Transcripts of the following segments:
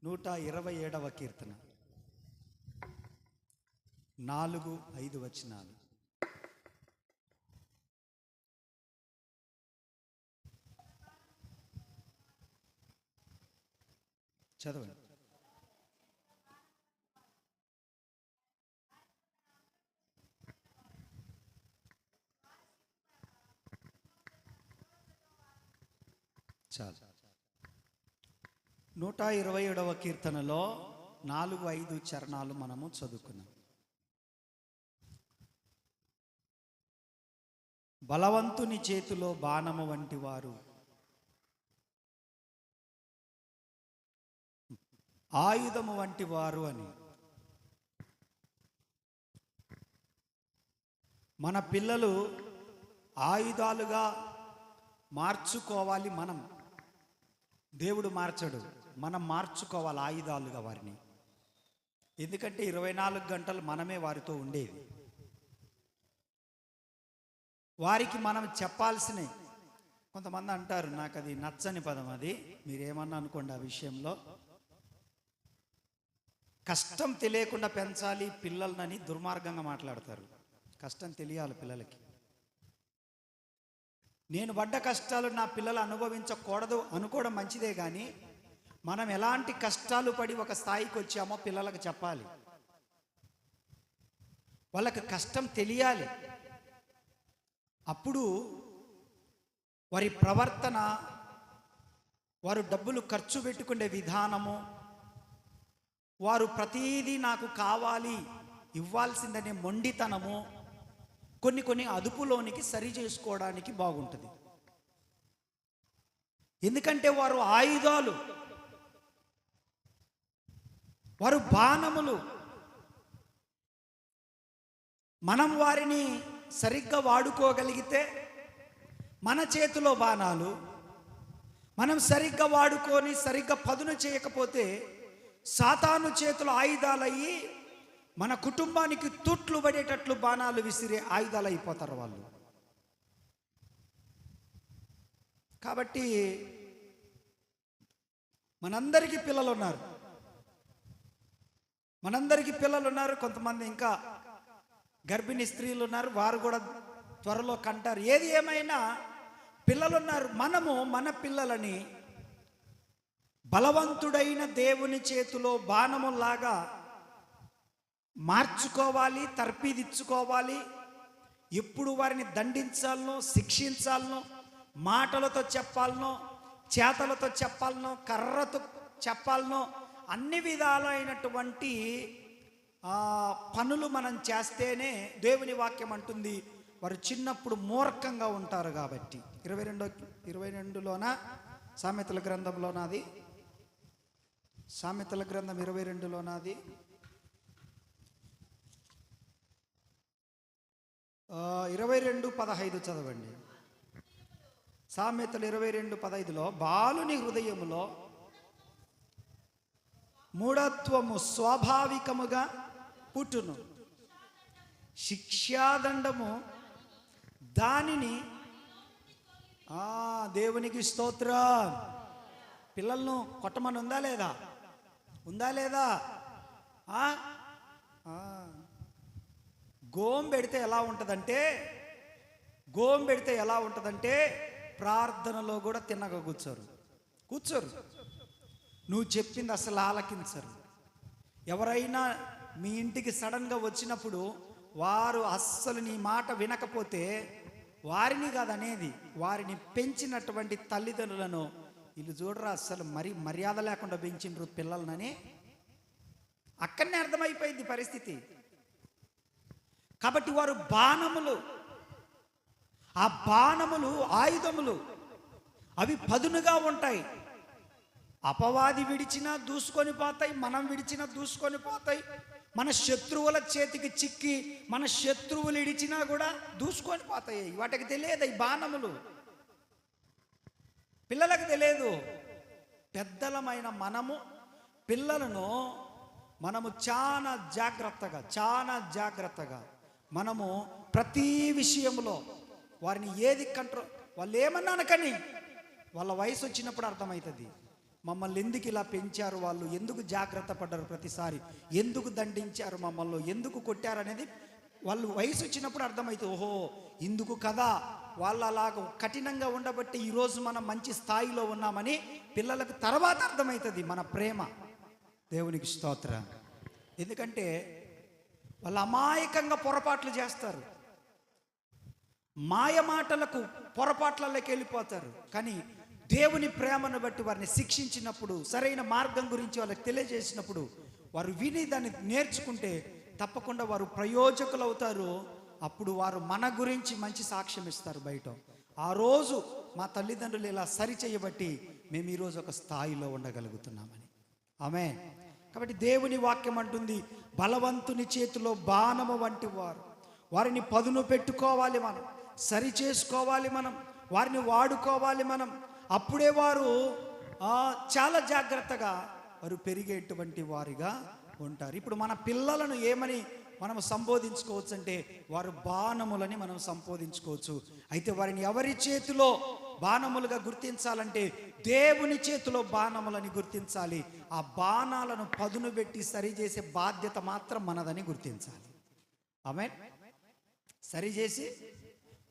127వ కీర్తన 4-5 వచనాలు. చదవండి. చాలు. 127వ కీర్తనలో 4-5 చరణాలు మనము చదువుకున్నాం. బలవంతుని చేతిలో బాణము వంటి వారు, ఆయుధము వంటి వారు అని. మన పిల్లలు ఆయుధాలుగా మార్చుకోవాలి. మనం, దేవుడు మార్చడు, మనం మార్చుకోవాలి ఆయుధాలుగా వారిని. ఎందుకంటే 24 గంటలు మనమే వారితో ఉండేది. వారికి మనం చెప్పాల్సినవి. కొంతమంది అంటారు, నాకు అది నచ్చని పదం, అది మీరేమన్నా అనుకోండి ఆ విషయంలో. కష్టం తెలియకుండా పెంచాలి పిల్లలని దుర్మార్గంగా మాట్లాడతారు. కష్టం తెలియాలి పిల్లలకి. నేను పడ్డ కష్టాలు నా పిల్లలు అనుభవించకూడదు అనుకోవడం మంచిదే, కానీ మనం ఎలాంటి కష్టాలు పడి ఒక స్థాయికి వచ్చామో పిల్లలకు చెప్పాలి. వాళ్ళకి కష్టం తెలియాలి. అప్పుడు వారి ప్రవర్తన, వారు డబ్బులు ఖర్చు పెట్టుకునే విధానము, వారు ప్రతీదీ నాకు కావాలి ఇవ్వాల్సిందనే మొండితనము కొన్ని అదుపులోనికి సరి చేసుకోవడానికి బాగుంటుంది. ఎందుకంటే వారు ఆయుధాలు, వారు బాణములు. మనం వారిని సరిగ్గా వాడుకోగలిగితే మన చేతిలో బాణాలు, మనం సరిగ్గా వాడుకొని సరిగ్గా పదును చేయకపోతే సాతాను చేతుల ఆయుధాలయ్యి మన కుటుంబానికి తూట్లు పడేటట్లు బాణాలు విసిరే ఆయుధాలు అయిపోతారు వాళ్ళు. కాబట్టి మనందరికీ పిల్లలు ఉన్నారు. కొంతమంది ఇంకా గర్భిణీ స్త్రీలు ఉన్నారు, వారు కూడా త్వరలో కంటారు. ఏది ఏమైనా పిల్లలున్నారు. మనము మన పిల్లలని బలవంతుడైన దేవుని చేతిలో బాణములాగా మార్చుకోవాలి, తర్పీదిచ్చుకోవాలి. ఎప్పుడు వారిని దండించాలనో, శిక్షించాలనో, మాటలతో చెప్పాలనో, చేతలతో చెప్పాలనో, కర్రతో చెప్పాలనో, అన్ని విధాలైనటువంటి పనులు మనం చేస్తేనే దేవుని వాక్యం అంటుంది వారు చిన్నప్పుడు మూర్ఖంగా ఉంటారు. కాబట్టి 22లోన సామెతల గ్రంథంలోనాది, సామెతల గ్రంథం 22లోనాది 22:15 చదవండి. సామెతలు 22:15లో బాలుని హృదయములో మూఢత్వము స్వాభావికముగా పుట్టును, శిక్షాదండము దానిని. దేవునికి స్తోత్రం. పిల్లలను కొట్టమని ఉందా లేదా? గోం పెడితే ఎలా ఉంటుందంటే ప్రార్థనలో కూడా తిన్నగా కూర్చోరు. నువ్వు చెప్పింది అసలు ఆలకించరు. ఎవరైనా మీ ఇంటికి సడన్గా వచ్చినప్పుడు వారు అస్సలు నీ మాట వినకపోతే వారిని కాదనేది, వారిని పెంచినటువంటి తల్లిదండ్రులను, వీళ్ళు చూడరా అస్సలు మర్యాద లేకుండా పెంచిండ్రు పిల్లలనని అక్కడనే అర్థమైపోయింది పరిస్థితి. కాబట్టి వారు బాణములు, ఆ బాణములు ఆయుధములు, అవి పదునుగా ఉంటాయి. అపవాది విడిచినా దూసుకొని పోతాయి, మనం విడిచినా దూసుకొని పోతాయి. మన శత్రువుల చేతికి చిక్కి మన శత్రువులు ఇడిచినా కూడా దూసుకొని పోతాయి. వాటికి తెలియదు ఈ బాణములు, పిల్లలకు తెలియదు. పెద్దలమైన మనము పిల్లలను చాలా జాగ్రత్తగా మనము ప్రతి విషయంలో వారిని ఏది కంట్రోల్, వాళ్ళు ఏమన్నా అనకని వాళ్ళ వయసు వచ్చినప్పుడు అర్థమవుతుంది. మమ్మల్ని ఎందుకు ఇలా పెంచారు, వాళ్ళు ఎందుకు జాగ్రత్త పడ్డారు, ప్రతిసారి ఎందుకు దండించారు, మమ్మల్ని ఎందుకు కొట్టారు అనేది వాళ్ళు వయసు వచ్చినప్పుడు అర్థమవుతుంది. ఓహో ఇందుకు కదా వాళ్ళు అలాగ కఠినంగా ఉండబట్టి ఈరోజు మనం మంచి స్థాయిలో ఉన్నామని పిల్లలకు తర్వాత అర్థమవుతుంది మన ప్రేమ. దేవునికి స్తోత్రం. ఎందుకంటే వాళ్ళు అమాయకంగా పొరపాట్లు చేస్తారు, మాయ మాటలకు పొరపాట్లలోకి వెళ్ళిపోతారు. కానీ దేవుని ప్రేమను బట్టి వారిని శిక్షించినప్పుడు, సరైన మార్గం గురించి వాళ్ళకి తెలియజేసినప్పుడు వారు విని దాన్ని నేర్చుకుంటే తప్పకుండా వారు ప్రయోజకులు అవుతారు. అప్పుడు వారు మన గురించి మంచి సాక్ష్యం ఇస్తారు బయట. ఆ రోజు మా తల్లిదండ్రులు ఇలా సరి చేయబట్టి మేము ఈరోజు ఒక స్థాయిలో ఉండగలుగుతున్నామని. ఆమేన్. కాబట్టి దేవుని వాక్యం అంటుంది, బలవంతుని చేతిలో బాణము వంటి వారు. వారిని పదును పెట్టుకోవాలి మనం, సరి చేసుకోవాలి మనం, వారిని వాడుకోవాలి మనం. అప్పుడే వారు చాలా జాగ్రత్తగా వారు పెరిగేటువంటి వారిగా ఉంటారు. ఇప్పుడు మన పిల్లలను ఏమని మనం సంబోధించుకోవచ్చు అంటే వారు బాణములని మనం సంబోధించుకోవచ్చు. అయితే వారిని ఎవరి చేతిలో బాణములుగా గుర్తించాలంటే దేవుని చేతిలో బాణములని గుర్తించాలి. ఆ బాణాలను పదును పెట్టి సరిచేసే బాధ్యత మాత్రం మనదని గుర్తించాలి. ఆమేన్. సరిచేసి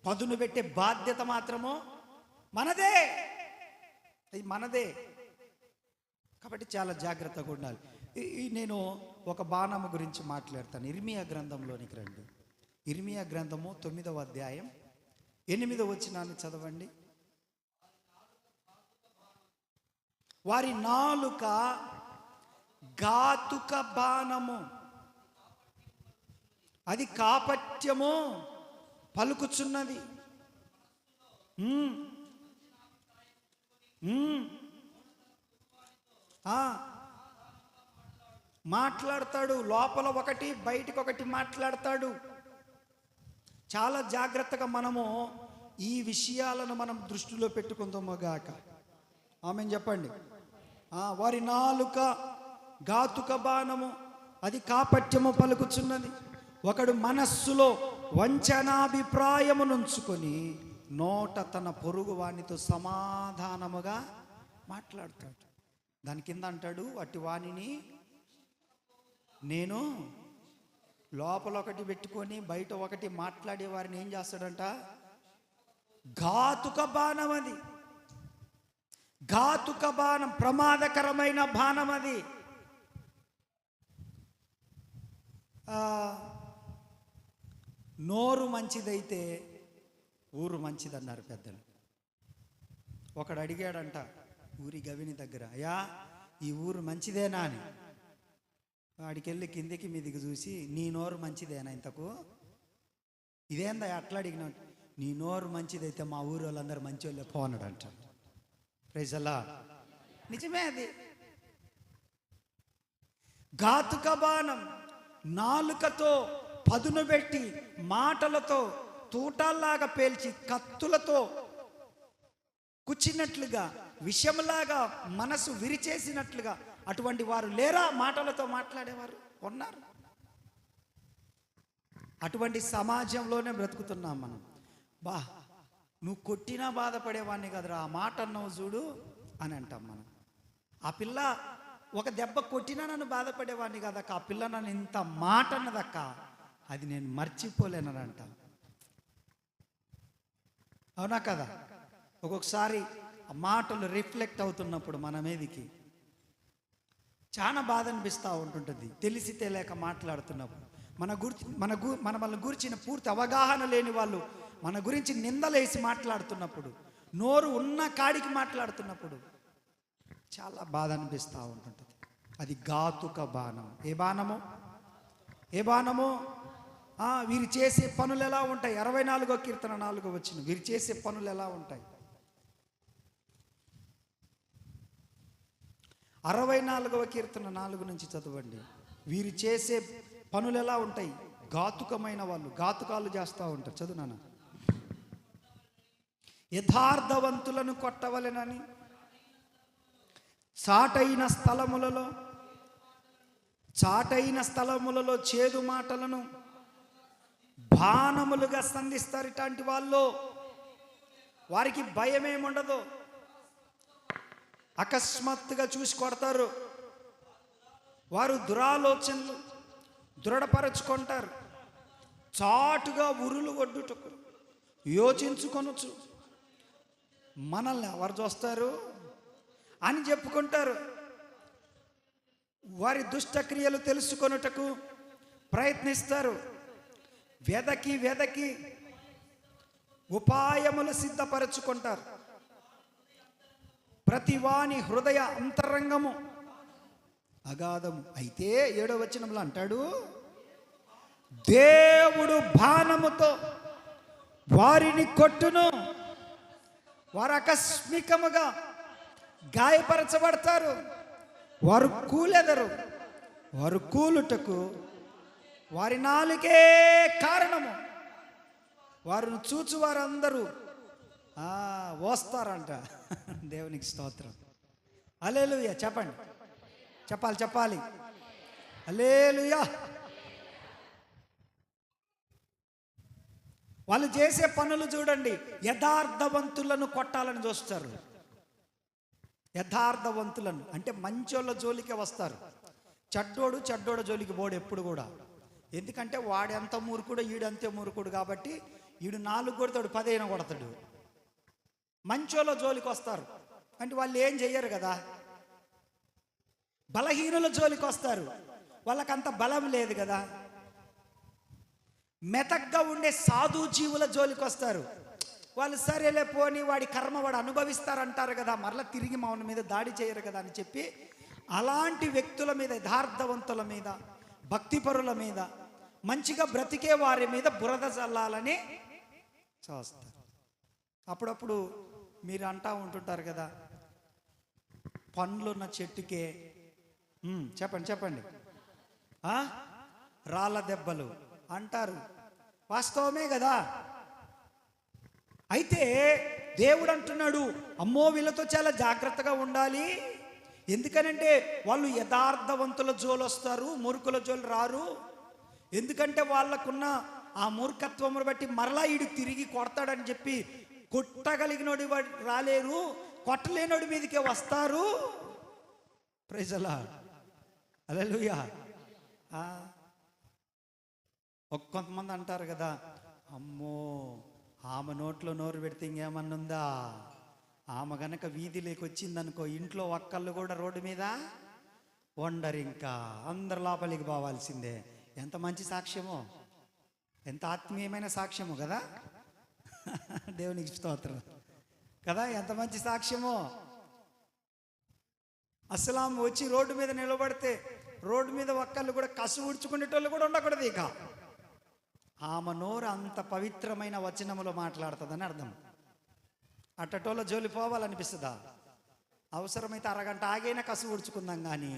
పదును పెట్టే బాధ్యత మాత్రము మనదే, అది మనదే. కాబట్టి చాలా జాగ్రత్తగా ఉండాలి. నేను ఒక బాణము గురించి మాట్లాడతాను. ఇర్మియా గ్రంథంలోనికి రండి. ఇర్మియా గ్రంథము 9వ అధ్యాయం 8వ వచనాన్ని చదవండి. వారి నాలుక ఘాతుక బాణము, అది కాపట్యము పలుకుచున్నది. మాట్లాడతాడు, లోపల ఒకటి బయటికి ఒకటి మాట్లాడతాడు. చాలా జాగ్రత్తగా మనము ఈ విషయాలను మనం దృష్టిలో పెట్టుకుందాము గాక. ఆమేన్ చెప్పండి. వారి నాలుక ఘాతుక బాణము, అది కాపట్యము పలుకుచున్నది. ఒకడు మనస్సులో వంచనాభిప్రాయము నుంచుకొని నోట తన పొరుగు వానితో సమాధానముగా మాట్లాడతాడు. దాని కింద అంటాడు, అట్టి వాణిని నేను లోపల ఒకటి పెట్టుకొని బయట ఒకటి మాట్లాడే వారిని ఏం చేస్తాడంట? ఘాతుక బాణం. అది ఘాతుక బాణం, ప్రమాదకరమైన బాణం అది. నోరు మంచిదైతే ఊరు మంచిదన్నారు పెద్దలు. ఒకడు అడిగాడంట ఊరి గవిని దగ్గర, అయ్యా ఈ ఊరు మంచిదేనా అని. వాడికెళ్ళి కిందికి మీదికి చూసి, నీ నోరు మంచిదేనా ఇంతకు? ఇదేందా అట్లా అడిగిన? నీ నోరు మంచిదైతే మా ఊరు వాళ్ళందరూ మంచి వాళ్ళే పోనడు అంట. ప్రైజ్ అలా. నిజమే అది. ఘాతుక బాణం, నాలుకతో పదును పెట్టి మాటలతో తూటాల్లాగా పేల్చి కత్తులతో కుచ్చినట్లుగా, విషంలాగా మనసు విరిచేసినట్లుగా అటువంటి వారు లేరా? మాటలతో మాట్లాడేవారు ఉన్నారు. అటువంటి సమాజంలోనే బ్రతుకుతున్నాం మనం. నువ్వు కొట్టినా బాధపడేవాడిని కదరా, ఆ మాట అన్నావు చూడు అని అంటాం మనం. ఆ పిల్ల ఒక దెబ్బ కొట్టినా నన్ను బాధపడేవాడిని కదక్క, ఆ పిల్ల నన్ను ఇంత మాట అన్నదక్క, అది నేను మర్చిపోలేనని అంటాం. అవునా కదా? ఒక్కొక్కసారి ఆ మాటలు రిఫ్లెక్ట్ అవుతున్నప్పుడు మన మీదికి చాలా బాధ అనిపిస్తూ ఉంటుంటుంది. తెలిసి తెలియక మాట్లాడుతున్నప్పుడు మనల్ని గురించిన పూర్తి అవగాహన లేని వాళ్ళు మన గురించి నిందలేసి మాట్లాడుతున్నప్పుడు, నోరు ఉన్న కాడికి మాట్లాడుతున్నప్పుడు చాలా బాధ అనిపిస్తూ ఉంటుంటుంది. అది ఘాతుక బాణం. ఏ బాణము? ఏ బాణము? వీరు చేసే పనులు ఎలా ఉంటాయి? 64వ కీర్తన 4వ వచనం. వీరు చేసే పనులు ఎలా ఉంటాయి? 64వ కీర్తన 4 నుంచి చదవండి. వీరు చేసే పనులు ఎలా ఉంటాయి? ఘాతుకమైన వాళ్ళు, ఘాతుకాలు చేస్తూ ఉంటారు. చదువు నాన్న. యథార్థవంతులను కొట్టవలెనని చాటైన స్థలములలో చేదు మాటలను బాణములుగా సంధిస్తారు. ఇట్లాంటి వాళ్ళు, వారికి భయం ఏముండదు. అకస్మాత్తుగా చూసి కొడతారు. వారు దురాలోచనలు దృఢపరచుకుంటారు. చాటుగా ఉరులు ఒడ్డుటకు యోచించుకొనొచ్చు. మనల్ని ఎవరు చూస్తారు అని చెప్పుకుంటారు. వారి దుష్టక్రియలు తెలుసుకొనుటకు ప్రయత్నిస్తారు. వెదకి వెదకి ఉపాయములు సిద్ధపరచుకుంటారు. ప్రతివాని హృదయ అంతరంగము అగాధము. అయితే 7వ వచనంలో అంటాడు, దేవుడు బాణముతో వారిని కొట్టును. వారు ఆకస్మికముగా గాయపరచబడతారు. వారు కూలెదరు. వారు కూలుటకు వారి నాలుకే కారణము. వారిని చూచు వారందరూ వస్తారంట. దేవునికి స్తోత్రం. హల్లెలూయా. చెప్పండి, చెప్పాలి. హల్లెలూయా. వాళ్ళు చేసే పనులు చూడండి. యథార్థవంతులను కొట్టాలని చూస్తారు. యథార్థవంతులను అంటే మంచోళ్ళ జోలికే వస్తారు. చెడ్డోడు జోలికి పోడు ఎప్పుడు కూడా. ఎందుకంటే వాడు ఎంత మూర్ఖుడు, ఈడంతే మూర్ఖుడు. కాబట్టి ఈడు 4 కొడతాడు, 10 కొడతాడు. మంచోళ్ళ జోలికి వస్తారు. అంటే వాళ్ళు ఏం చెయ్యరు కదా. బలహీనుల జోలికి వస్తారు. వాళ్ళకంత బలం లేదు కదా. మెతగ్గా ఉండే సాధు జీవుల జోలికి వస్తారు. వాళ్ళు సరేలే పోని, వాడి కర్మ వాడు అనుభవిస్తారంటారు కదా, మరలా తిరిగి మౌన మీద దాడి చేయరు కదా అని చెప్పి అలాంటి వ్యక్తుల మీద, యథార్థవంతుల మీద, భక్తిపరుల మీద, మంచిగా బ్రతికే వారి మీద బురద చల్లాలని చూస్తారు. అప్పుడప్పుడు మీరు అంటూ ఉంటుంటారు కదా, పండ్లున్న చెట్టుకే చెప్పండి రాళ్ళ దెబ్బలు అంటారు. వాస్తవమే కదా. అయితే దేవుడు అంటున్నాడు, అమ్మో వీళ్ళతో చాలా జాగ్రత్తగా ఉండాలి. ఎందుకనంటే వాళ్ళు యథార్థవంతుల జోలు వస్తారు, మూర్ఖుల జోలు రారు. ఎందుకంటే వాళ్ళకున్న ఆ మూర్ఖత్వమును బట్టి మరలా ఈడు తిరిగి కొడతాడని చెప్పి కొట్టగలిగినోడి రాలేరు, కొట్టలేనోడి మీదకే వస్తారు. Praise the Lord. హల్లెలూయా. కొంతమంది అంటారు కదా, అమ్మో ఆమె నోట్లో నోరు పెడితే ఇంకేమన్నుందా, ఆమె గనక వీధిలోకి వచ్చిందనుకో ఇంట్లో ఒక్కళ్ళు కూడా రోడ్డు మీద వండరు, ఇంకా అందరు లోపలికి పోవాల్సిందే. ఎంత మంచి సాక్ష్యమో, ఎంత ఆత్మీయమైన సాక్ష్యము కదా. దేవునికి స్తోత్రం కదా. ఎంత మంచి సాక్ష్యమో. అసలు ఆమె వచ్చి రోడ్డు మీద నిలబడితే రోడ్డు మీద ఒక్కళ్ళు కూడా కసు ఉడ్చుకునేటోళ్ళు కూడా ఉండకూడదు. ఇక ఆమె నోరు అంత పవిత్రమైన వచనములో మాట్లాడుతుందని అర్థం. అట్టటోళ్ళ జోలి పోవాలనిపిస్తుందా? అవసరమైతే అరగంట ఆగైనా కసు ఉడ్చుకుందాం, కానీ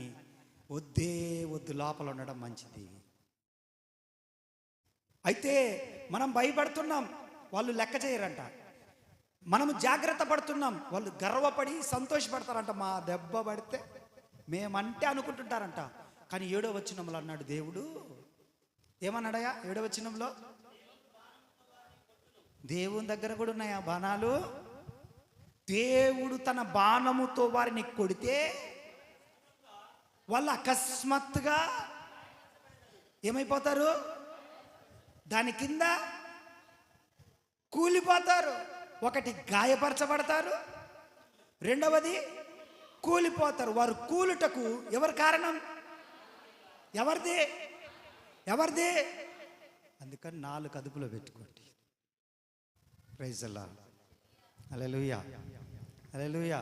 వద్దు, లోపల ఉండడం మంచిది. అయితే మనం భయపడుతున్నాం, వాళ్ళు లెక్క చేయరంట. మనము జాగ్రత్త పడుతున్నాం, వాళ్ళు గర్వపడి సంతోషపడతారంట. మా దెబ్బ పడితే మేమంటే అనుకుంటుంటారంట. కానీ 7వ వచనంలో అన్నాడు దేవుడు, ఏమన్నాడయా 7వ వచనంలో? దేవుని దగ్గర కూడా ఉన్నాయా బాణాలు. దేవుడు తన బాణముతో వారిని కొడితే వాళ్ళు అకస్మాత్తుగా ఏమైపోతారు? దాని కింద కూలిపోతారు. ఒకటి గాయపరచబడతారు, రెండవది కూలిపోతారు. వారు కూలుటకు ఎవరు కారణం? ఎవరిది? అందుకని 4 అదుపులో పెట్టుకోండి. Praise the Lord. హల్లెలూయా.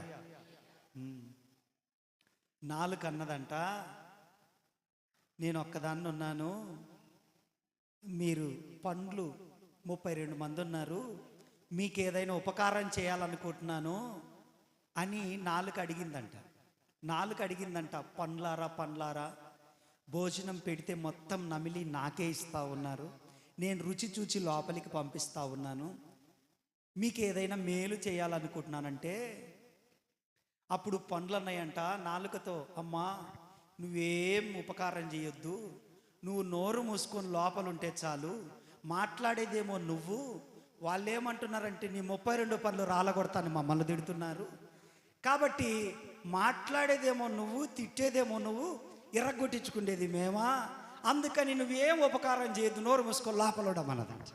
4 అన్నదంట, నేను ఒక్కదాన్ని ఉన్నాను, మీరు పండ్లు 32 మంది ఉన్నారు, మీకు ఏదైనా ఉపకారం చేయాలనుకుంటున్నాను అని 4 అడిగిందంట. 4 అడిగిందంట, పండ్లారా భోజనం పెడితే మొత్తం నమిలి నాకే ఇస్తా ఉన్నారు, నేను రుచి చూచి లోపలికి పంపిస్తా ఉన్నాను, మీకు ఏదైనా మేలు చేయాలనుకుంటున్నానంటే అప్పుడు పండ్లు అన్నాయంట 4తో, అమ్మా నువ్వేం ఉపకారం చేయొద్దు, నువ్వు నోరు మూసుకొని లోపల ఉంటే చాలు, మాట్లాడేదేమో నువ్వు, వాళ్ళు ఏమంటున్నారంటే నీ 32 పనులు రాలగొడతాను మమ్మల్ని తిడుతున్నారు, కాబట్టి మాట్లాడేదేమో నువ్వు, తిట్టేదేమో నువ్వు, ఇరగొట్టించుకునేది మేమా, అందుకని నువ్వేం ఉపకారం చేయదు, నోరు మూసుకో లోపలడం అన్నదంట.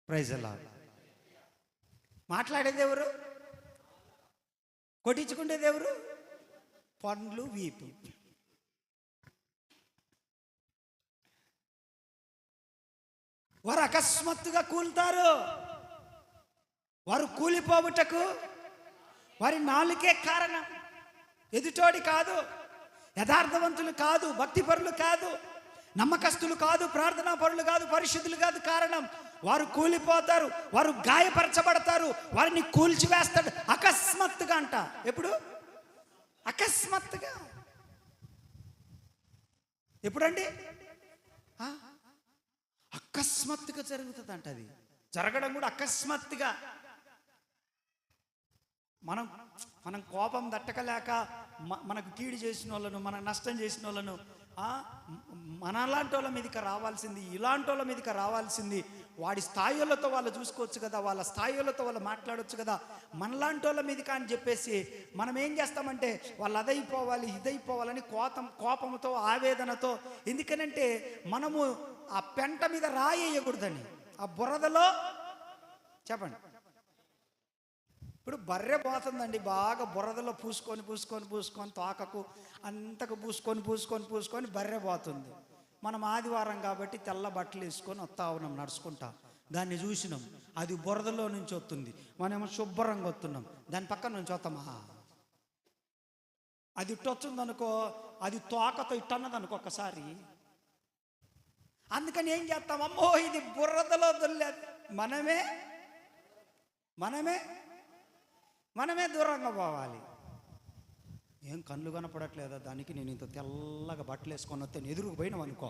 ప్రైజ్ అలా. మాట్లాడేది ఎవరు? కొట్టించుకునేది ఎవరు? పండ్లు, వీపు. వారు అకస్మాత్తుగా కూలుతారు. వారు కూలిపోవుటకు వారి నాలుకే కారణం. ఎదుటోడి కాదు, యథార్థవంతులు కాదు, భక్తిపరులు కాదు, నమ్మకస్తులు కాదు, ప్రార్థనా పరులు కాదు, పరిశుద్ధులు కాదు. కారణం వారు కూలిపోతారు, వారు గాయపరచబడతారు, వారిని కూల్చివేస్తాడు అకస్మాత్తుగా అంట. ఎప్పుడు? అకస్మాత్తుగా. ఎప్పుడండి? అకస్మాత్తుగా జరుగుతుంది అంట. అది జరగడం కూడా అకస్మాత్తుగా. మనం కోపం దట్టకలేక మనకు కీడు చేసిన వాళ్ళను, మనకు నష్టం చేసిన వాళ్ళను, మనలాంటి వాళ్ళ మీదకి రావాల్సింది, ఇలాంటి వాళ్ళ మీదకి రావాల్సింది వాడి స్థాయిలతో వాళ్ళు చూసుకోవచ్చు కదా, వాళ్ళ స్థాయిలతో వాళ్ళు మాట్లాడవచ్చు కదా, మనలాంటి వాళ్ళ మీదకి అని చెప్పేసి మనం ఏం చేస్తామంటే వాళ్ళు అదైపోవాలి ఇదైపోవాలని కోపంతో ఆవేదనతో. ఎందుకనంటే మనము ఆ పెంట మీద రాయేయకూడదని, ఆ బురదలో చెప్పండి. ఇప్పుడు బర్రె పోతుందండి, బాగా బురదలో పూసుకొని తోకకు అంతకు పూసుకొని బర్రె పోతుంది. మనం ఆదివారం కాబట్టి తెల్ల బట్టలు వేసుకొని వస్తా ఉన్నాం, నడుచుకుంటా. దాన్ని చూసినాం, అది బురదలో నుంచి వస్తుంది, మనమేమో శుభ్రంగా వస్తున్నాం, దాని పక్కన నుంచి వస్తామా. అది ఇట్టొచ్చిందనుకో, అది తోకతో ఇట్టన్నదనుకో ఒక్కసారి. అందుకని ఏం చేస్తాం, అమ్మో ఇది బురదలో దొల్లేదు, మనమే దూరంగా పోవాలి. ఏం కళ్ళు కనపడట్లేదా దానికి, నేను ఇంత తెల్లగా బట్టలు వేసుకొని వస్తే ఎదురుకు పోయినాం అనుకో,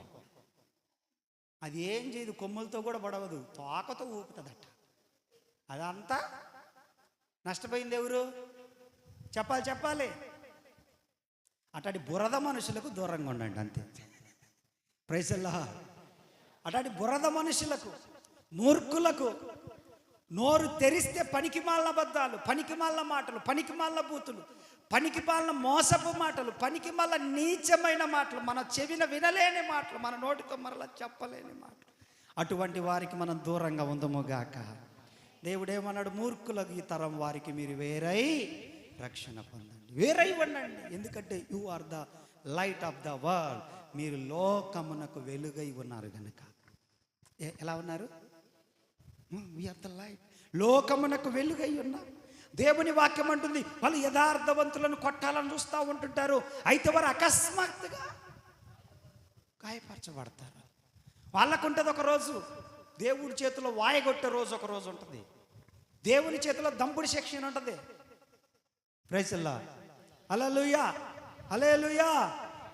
అది ఏం చేయదు, కొమ్ములతో కూడా పడవదు, తోకతో ఊపుతుందట. అదంతా నష్టపోయింది ఎవరు? చెప్పాలి. అట్లాంటి బురద మనుషులకు దూరంగా ఉండండి, అంతే. ప్రైజ్ అల్లాహ్. అట్లాంటి బురద మనుషులకు, మూర్ఖులకు, నోరు తెరిస్తే పనికిమాలిన అబద్ధాలు, పనికిమాలిన మాటలు, పనికిమాలిన బూతులు, పనికిమాలిన మోసపు మాటలు, పనికిమాలిన నీచమైన మాటలు, మన చెవిన వినలేని మాటలు, మన నోటితో మరలా చెప్పలేని మాటలు, అటువంటి వారికి మనం దూరంగా ఉందముగాక. దేవుడేమన్నాడు? మూర్ఖులకు ఈ తరం వారికి మీరు వేరై రక్షణ పొందండి, వేరై ఉండండి. ఎందుకంటే you are the light of the world. మీరు లోకమునకు వెలుగై ఉన్నారు కనుక. ఎలా ఉన్నారు? We are the light. లోకమునకు వెలుగై ఉన్నాం. దేవుని వాక్యం అంటుంది వాళ్ళు యథార్థవంతులను కొట్టాలని చూస్తూ ఉంటుంటారు, అయితే వారు అకస్మాత్తుగా గాయపరచబడతారు. వాళ్ళకుంటుంది ఒక రోజు, దేవుడి చేతిలో వాయగొట్టే రోజు ఒక రోజు ఉంటుంది, దేవుని చేతిలో దంపుడి సెక్షన్ ఉంటుంది. ప్రైజ్ అల్లాహ్. హల్లెలూయా, హల్లెలూయా.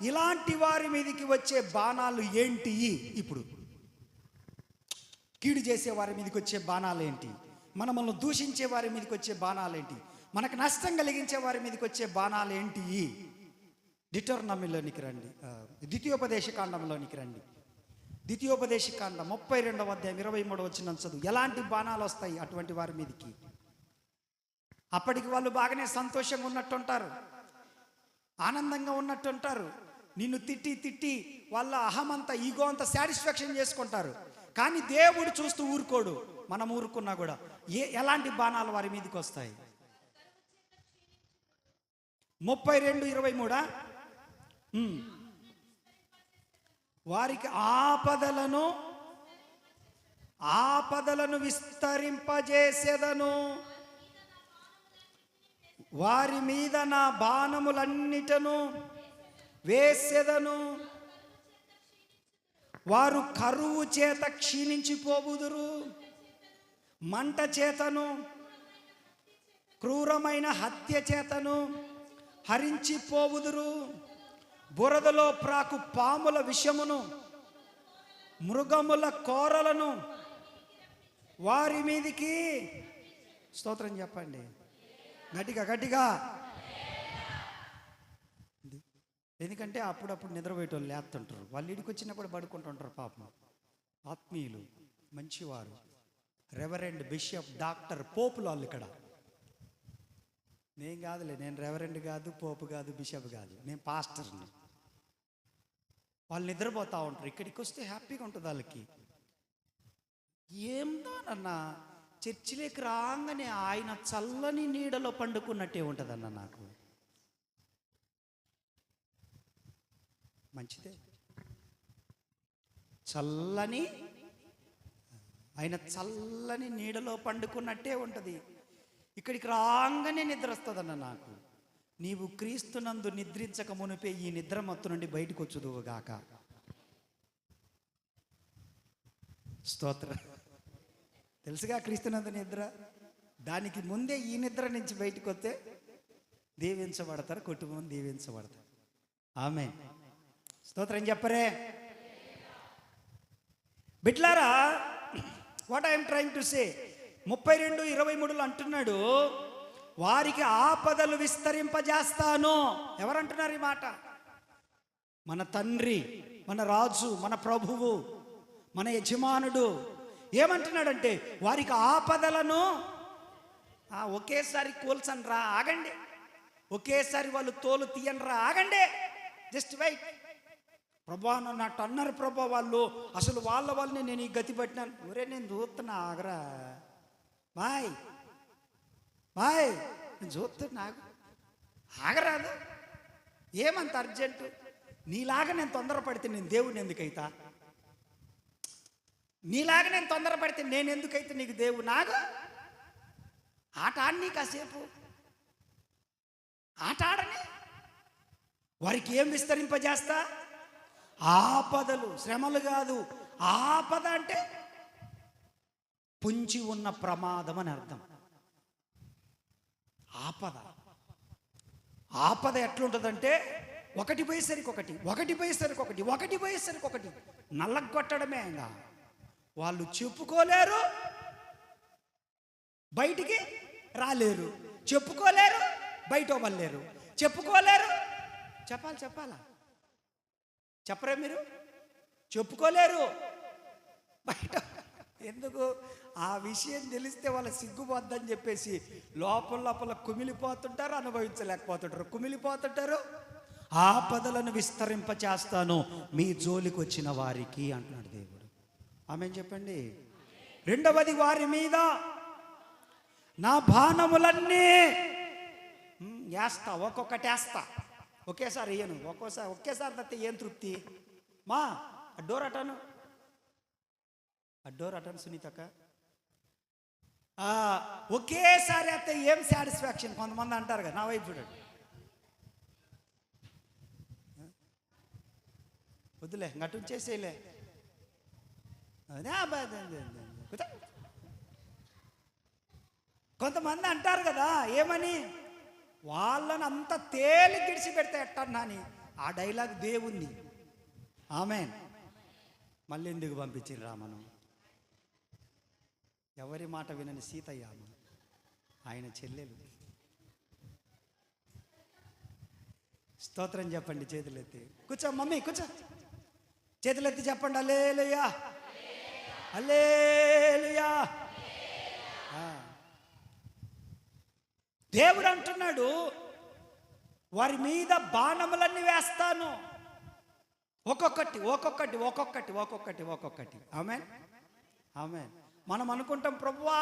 ఇలాంటి వారి మీదకి వచ్చే బాణాలు ఏంటి? ఇప్పుడు కీడు చేసే వారి మీదకి వచ్చే బాణాలు ఏంటి? మనల్ని దూషించే వారి మీదకి వచ్చే బాణాలు ఏంటి? మనకు నష్టం కలిగించే వారి మీదకి వచ్చే బాణాలు ఏంటి? డిటర్నమీలోనికి రండి, ద్వితీయోపదేశకాండంలోనికి రండి. ద్వితీయోపదేశకాండం 32వ అధ్యాయం 23వ వచనం చదువు. ఎలాంటి బాణాలు వస్తాయి అటువంటి వారి మీదకి? అప్పటికి వాళ్ళు బాగానే సంతోషంగా ఉన్నట్టుంటారు, ఆనందంగా ఉన్నట్టుంటారు. నిన్ను తిట్టి వాళ్ళ అహమంతా, ఈగో అంతా సాటిస్ఫాక్షన్ చేసుకుంటారు. కానీ దేవుడు చూస్తూ ఊరుకోడు. మనం ఊరుకున్నా కూడా ఎలాంటి బాణాలు వారి మీదకి వస్తాయి? 32:23 వారికి ఆపదలను విస్తరింపజేసేదను, వారి మీద నా బాణములన్నిటను వేసేదను, వారు కరువు చేత క్షీణించిపోవుదురు, మంట చేతను క్రూరమైన హత్య చేతను హరించిపోవుదురు. బురదలో ప్రాకు పాముల విషమును, మృగముల కోరలను వారి మీదికి, స్తోత్రం చెప్పండి గట్టిగా. ఎందుకంటే అప్పుడప్పుడు నిద్రపోయేటోళ్ళు లేస్తుంటారు, వాళ్ళు ఇడికి వచ్చినప్పుడు పడుకుంటుంటారు. పాపం ఆత్మీయులు, మంచివారు, రెవరెండ్, బిషప్, డాక్టర్, పోపులు వాళ్ళు ఇక్కడ. నేను కాదులే, నేను రెవరెండ్ కాదు, పోపు కాదు, బిషప్ కాదు, నేను పాస్టర్ని. వాళ్ళు నిద్రపోతూ ఉంటారు, ఇక్కడికి వస్తే హ్యాపీగా ఉంటుంది వాళ్ళకి. ఏందోనన్న చర్చిలోకి రాగానే ఆయన చల్లని నీడలో పండుకున్నట్టే ఉంటుందన్న నాకు. మంచిదే, ఆయన చల్లని నీడలో పండుకున్నట్టే ఉంటుంది. ఇక్కడికి రాగానే నిద్ర వస్తుందన్న నాకు. నీవు క్రీస్తునందు నిద్రించక మునిపే ఈ నిద్ర మత్తు నుండి బయటకు వచ్చుదువుగాక. స్తోత్రం. తెలుసుగా క్రీస్తునందు నిద్ర. దానికి ముందే ఈ నిద్ర నుంచి బయటకు వస్తే దీవించబడతారు, కుటుంబం దీవించబడతారు. ఆమేన్. స్తోత్రం చెప్పరే బిడ్లారా. What I'm trying to say, 32:23 అంటున్నాడు, వారికి ఆపదలు విస్తరింపజేస్తాను. ఎవరంటున్నారు ఈ మాట? మన తండ్రి, మన రాజు, మన ప్రభువు, మన యజమానుడు ఏమంటున్నాడంటే, వారికి ఆపదలను ఒకేసారి కూల్చనరా, ఆగండి. ఒకేసారి వాళ్ళు తోలు తీయనరా, ఆగండి. Just wait. ప్రభా నన్ను అన్నారు ప్రభా వాళ్ళు, అసలు వాళ్ళని నేను ఈ గతి పట్టినాను. ఒరే నేను చూస్తున్నా, ఆగరా బాయ్ నేను చూస్తున్నా, ఆగరాదు. ఏమంత అర్జెంటు? నీలాగా నేను తొందరపడితే నేను దేవుడిని ఎందుకైతా? నీలాగా నేను తొందరపడితే నేను ఎందుకైతే నీకు దేవుడు? నాకు ఆట ఆడని, కాసేపు ఆట ఆడని. వారికి ఏం విస్తరింపజేస్తా? ఆపదలు, శ్రమలు కాదు. ఆపద అంటే పుంచి ఉన్న ప్రమాదం అని అర్థం. ఆపద ఎట్లుంటుందంటే, ఒకటి పోయేసరికి ఒకటి నల్లగొట్టడమే. ఇంకా వాళ్ళు చెప్పుకోలేరు, బయటికి రాలేరు, చెప్పుకోలేరు, బయట ఇవ్వలేరు, చెప్పుకోలేరు. చెప్పాలా? చెప్పరే మీరు? చెప్పుకోలేరు బయట. ఎందుకు? ఆ విషయం తెలిస్తే వాళ్ళ సిగ్గుపోద్దని చెప్పేసి లోపల కుమిలిపోతుంటారు, అనుభవించలేకపోతుంటారు, కుమిలిపోతుంటారు. ఆపదలను విస్తరింపచేస్తాను మీ జోలికి వచ్చిన వారికి అంటున్నాడు దేవుడు. ఆమేన్ చెప్పండి. రెండవది, వారి మీద నా బాణములన్నీ వేస్తా. ఒక్కొక్కటి వేస్తా, ఒకేసారి వేయను. ఒకేసారి తత్తే ఏం తృప్తి? మా డోర్ అటాను సునీతక్క. ఒకేసారి అయితే ఏం సాటిస్ఫాక్షన్? కొంతమంది అంటారు కదా, నా వైపు చూడండి, వద్దులే గట్టు చేసేలే. కొంతమంది అంటారు కదా, ఏమని? వాళ్ళని అంత తేలి గిడిచి పెడితే ఎట్టన్నా అని. ఆ డైలాగ్ దేవుంది. ఆమేన్. మళ్ళీ ఎందుకు పంపించిర్రా మనం? ఎవరి మాట వినని సీతయ్య, ఆయన చెల్లెలు. స్తోత్రం చెప్పండి, చేతులెత్తి. కూర్చో మమ్మీ, కూర్చో. చేతులెత్తి చెప్పండి, హల్లెలూయా, హల్లెలూయా. దేవుడు అంటున్నాడు, వారి మీద బాణములన్నీ వేస్తాను. ఒక్కొక్కటి. ఆమేన్. మనం అనుకుంటాం, ప్రభువా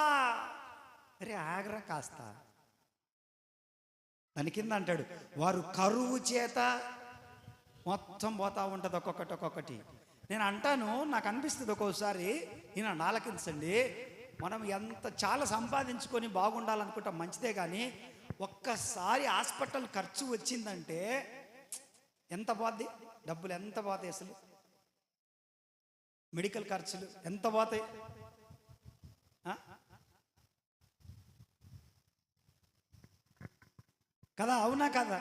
అరే ఆగరా కాస్త. దాని కింద అంటాడు, వారు కరువు చేత మొత్తం పోతా ఉంటుంది ఒక్కొక్కటి. నేను అంటాను, నాకు అనిపిస్తుంది ఒక్కోసారి, ఈయన ఆలకించండి, మనం చాలా సంపాదించుకొని బాగుండాలనుకుంటాం, మంచిదే. కానీ ఒక్కసారి హాస్పిటల్ ఖర్చు వచ్చిందంటే ఎంత పోద్ది? డబ్బులు ఎంత పోతాయి? అసలు మెడికల్ ఖర్చులు ఎంత పోతాయి? కదా, అవునా కదా?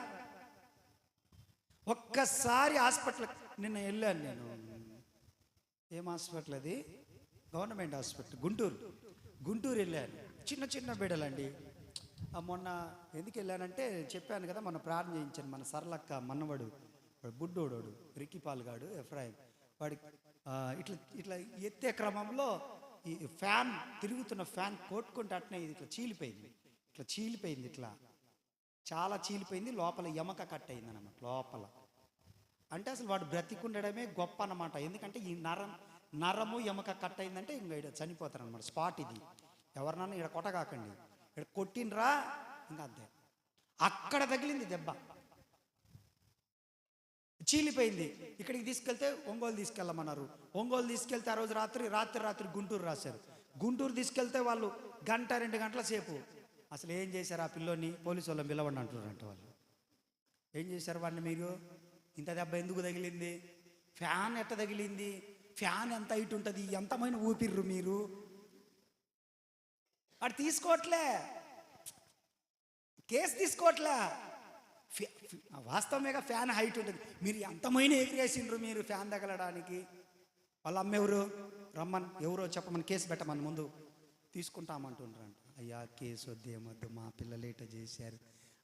ఒక్కసారి హాస్పిటల్, నిన్న వెళ్ళాను నేను. ఏం హాస్పిటల్ అది? గవర్నమెంట్ హాస్పిటల్, గుంటూరు వెళ్ళాను. చిన్న బిడ్డలండి. మొన్న ఎందుకు వెళ్ళానంటే, చెప్పాను కదా, మన ప్రార్థన చేయించాను. మన సరళక్క మన్నవాడు, బుడ్డోడు, రిక్కిపాల్గాడు, ఎఫ్రాయిం, వాడికి ఇట్లా ఎత్తే క్రమంలో ఈ ఫ్యాన్, తిరుగుతున్న ఫ్యాన్ కొట్టుకుంటే అట్నే ఇది ఇట్లా చీలిపోయింది. ఇట్లా చాలా చీలిపోయింది, లోపల ఎమక కట్ అయింది అనమాట లోపల. అంటే అసలు వాడు బ్రతికుండడమే గొప్ప అన్నమాట. ఎందుకంటే ఈ నరము ఎమక కట్ అయిందంటే ఇంకా ఇక్కడ చనిపోతారు అనమాట. స్పాట్ ఇది. ఎవరినన్నా ఇక్కడ కొట్టగాకండి, ఇక్కడ కొట్టినరా ఇంకా అంతే. అక్కడ తగిలింది దెబ్బ, చీలిపోయింది. ఇక్కడికి తీసుకెళ్తే ఒంగోలు తీసుకెళ్ళమన్నారు. ఒంగోలు తీసుకెళ్తే ఆ రోజు రాత్రి గుంటూరు రాశారు. గుంటూరు తీసుకెళ్తే వాళ్ళు 1-2 గంటల సేపు అసలు ఏం చేశారు ఆ పిల్లోని, పోలీసు వాళ్ళని పిలవండి అంటున్నారంట. వాళ్ళు ఏం చేశారు వాడిని, మీరు ఇంత దెబ్బ ఎందుకు తగిలింది, ఫ్యాన్ ఎట్ట తగిలింది, ఫ్యాన్ ఎంత హైట్ ఉంటుంది, ఎంతమైన ఊపిర్రు మీరు, వాడు తీసుకోవట్లే, కేసు తీసుకోవట్లే. వాస్తవమేగా ఫ్యాన్ హైట్ ఉంటుంది, మీరు ఎంతమైన ఎగిరేసిండ్రు మీరు ఫ్యాన్ తగలడానికి. వాళ్ళ అమ్మ ఎవరు రమ్మని, ఎవరో చెప్పమని, కేసు పెట్టమని ముందు తీసుకుంటామంటుండ్రంట. అయ్యా కేసు వద్దేమొద్దు, మా పిల్లలు ఏట చేశారు,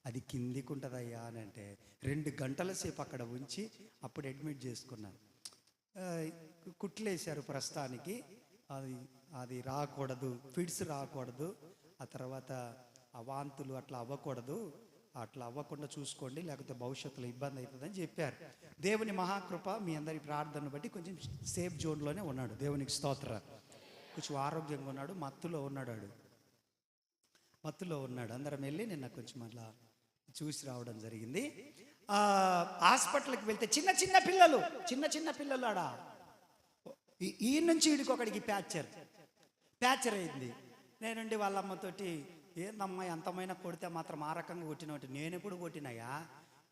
అది కిందికి ఉంటుంది అయ్యా అని అంటే 2 గంటల సేపు అక్కడ ఉంచి అప్పుడు అడ్మిట్ చేసుకున్నాను. కుట్లేశారు ప్రస్తుతానికి, అది రాకూడదు, ఫిడ్స్ రాకూడదు, ఆ తర్వాత ఆ వాంతులు అట్లా అవ్వకూడదు, అట్లా అవ్వకుండా చూసుకోండి, లేకపోతే భవిష్యత్తులో ఇబ్బంది అవుతుందని చెప్పారు. దేవుని మహాకృప మీ అందరి ప్రార్థనను బట్టి కొంచెం సేఫ్ జోన్లోనే ఉన్నాడు. దేవునికి స్తోత్ర. కొంచెం ఆరోగ్యంగా ఉన్నాడు, మత్తులో ఉన్నాడు. అందరం వెళ్ళి నిన్న కొంచెం అట్లా చూసి రావడం జరిగింది. హాస్పిటల్కి వెళ్తే చిన్న పిల్లలు ఆడ ఈ నుంచి ఈడికొకడికి ప్యాచర్ అయింది. నేనుండి వాళ్ళ అమ్మతోటి, ఏందమ్మా ఎంతమైనా కొడితే మాత్రం ఆ రకంగా కొట్టినట్టు, నేను ఎప్పుడు కొట్టినాయా,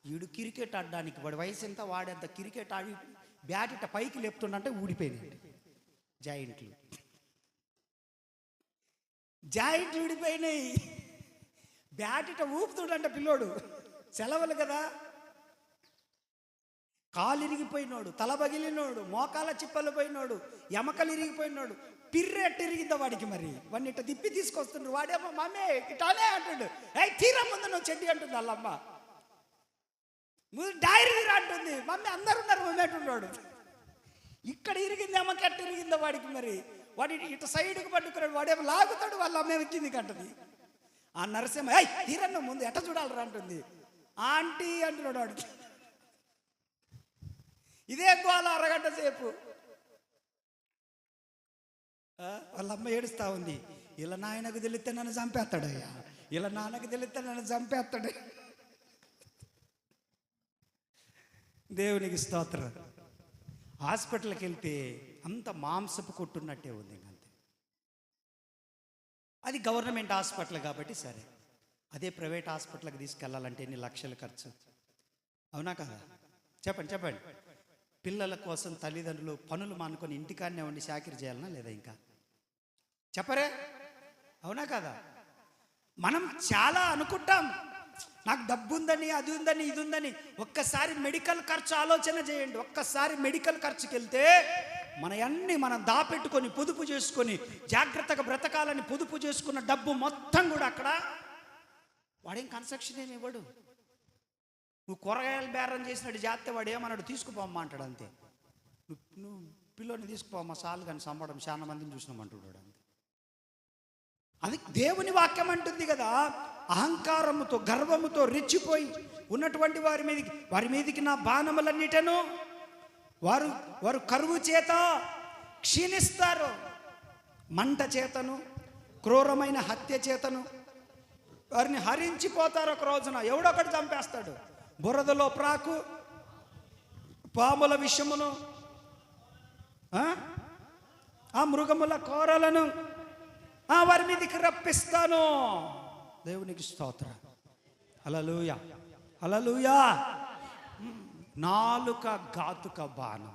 వీడు క్రికెట్ ఆడడానికి వాడి వయసు ఎంత, వాడేంత క్రికెట్ ఆడి బ్యాట్ ఇట్ట పైకి లేపుతుండంటే ఊడిపోయినాయి జాయింట్లు ఊడిపోయినాయి. బ్యాట్ ఇట్ట ఊపుతుండంట పిల్లోడు, సెలవులు కదా, కాలు ఇరిగిపోయినోడు, తల పగిలినోడు, మోకాల చిప్పలు పోయినోడు, ఎమకలు ఇరిగిపోయినోడు, పిర్రెట్టు ఇరిగిందా వాడికి. మరి వాడిని ఇట్ట తిప్పి తీసుకొస్తుండ్రు, వాడేమో మమ్మీ ఇటానే అంటుండు, తీరా ముందు నువ్వు చెడ్డి అంటుంది వాళ్ళమ్మ, డైరీ తీరా అంటుంది, మమ్మీ అందరు ఉన్నారు మమ్మీ అంటున్నాడు. ఇక్కడ ఇరిగింది ఎమకెట్టు ఇరిగిందా వాడికి. మరి వాడి ఇటు సైడ్కి పట్టుకున్నాడు, వాడేమో లాగుతాడు, వాళ్ళ అమ్మ ఎక్కింది కంటది. ఆ నరసింహ తీరన్న ముందు ఎట్ట చూడాలరా అంటుంది, ఆంటీ అంటున్నాడు వాడు. ఇదే గోల అరగంట సేపు. వాళ్ళ అమ్మ ఏడుస్తా ఉంది, ఇలా నాయనకు తెలిస్తే నన్ను చంపేస్తాడయ్యా, ఇలా నాన్నకు తెలిస్తే నన్ను చంపేస్తాడు. దేవునికి స్తోత్రం. హాస్పిటల్కి వెళ్తే అంత మాంసపు కొట్టున్నట్టే ఉంది. అంతే. అది గవర్నమెంట్ హాస్పిటల్ కాబట్టి సరే, అదే ప్రైవేట్ హాస్పిటల్కి తీసుకెళ్ళాలంటే ఎన్ని లక్షలు ఖర్చు, అవునా కదా? చెప్పండి. పిల్లల కోసం తల్లిదండ్రులు పనులు మానుకొని ఇంటికాడనే ఉండి చాకిరీ చేయాలన్నా లేదా? ఇంకా చెప్పరే, అవునా కదా? మనం చాలా అనుకుంటాం, నాకు డబ్బు ఉందని, అది ఉందని, ఇది ఉందని. ఒక్కసారి మెడికల్ ఖర్చు ఆలోచన చేయండి. ఒక్కసారి మెడికల్ ఖర్చుకి వెళ్తే మనం దాపెట్టుకొని పొదుపు చేసుకొని జాగ్రత్తగా బ్రతకాలని పొదుపు చేసుకున్న డబ్బు మొత్తం కూడా అక్కడ వాడేం కన్స్ట్రక్షన్ ఏమి ఇవ్వడు. నువ్వు కూరగాయలు బేరం చేసినట్టు చేస్తే వాడు ఏమన్నాడు, తీసుకుపోమ్మా అంటాడు. అంతే. నువ్వు పిల్లోని తీసుకుపోమ్మా చాలు, కానీ సంపడం చాలా మందిని చూసినామంటున్నాడు. అంతే. అది దేవుని వాక్యం అంటుంది కదా, అహంకారముతో గర్వముతో రెచ్చిపోయి ఉన్నటువంటి వారి మీదికి నా బాణములన్నిటను వారు కరువు చేత క్షీణిస్తారు, మంట చేతను క్రూరమైన హత్య చేతను వారిని హరించిపోతారు. ఒక రోజున ఎవడొకటి చంపేస్తాడు. బురదలో ప్రాకు, పాముల విషమును, ఆ మృగముల కోరలను వారి మీదకి రప్పిస్తాను. దేవునికి స్తోత్రం. హల్లెలూయా, హల్లెలూయా. నాలుక ఘాతుక బాణం.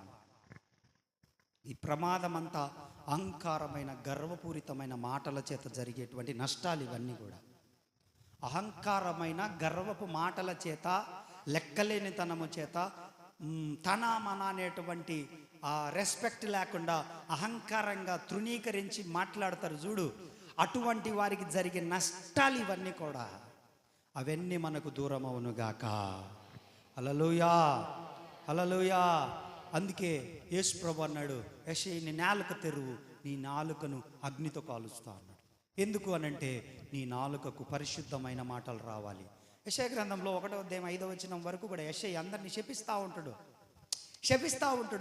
ఈ ప్రమాదం అంతా అహంకారమైన గర్వపూరితమైన మాటల చేత జరిగేటువంటి నష్టాలు ఇవన్నీ కూడా. అహంకారమైన గర్వపు మాటల చేత, లెక్కలేనితనము చేత, తన మన అనేటువంటి రెస్పెక్ట్ లేకుండా అహంకారంగా తృణీకరించి మాట్లాడతారు చూడు, అటువంటి వారికి జరిగే నష్టాలు ఇవన్నీ కూడా. అవన్నీ మనకు దూరం అవునుగాక. హల్లెలూయా, హల్లెలూయా. అందుకే యేసు ప్రభు అన్నాడు, యెషయా నీ నాలుక తెరువు, నీ నాలుకను అగ్నితో కాలుస్తా అన్నాడు. ఎందుకు అనంటే నీ నాలుకకు పరిశుద్ధమైన మాటలు రావాలి, యెషయా గ్రంథంలో 1వ అధ్యాయం 5వ వచనం వరకు కూడా యెషయా అందరినీ శపిస్తూ ఉంటాడు.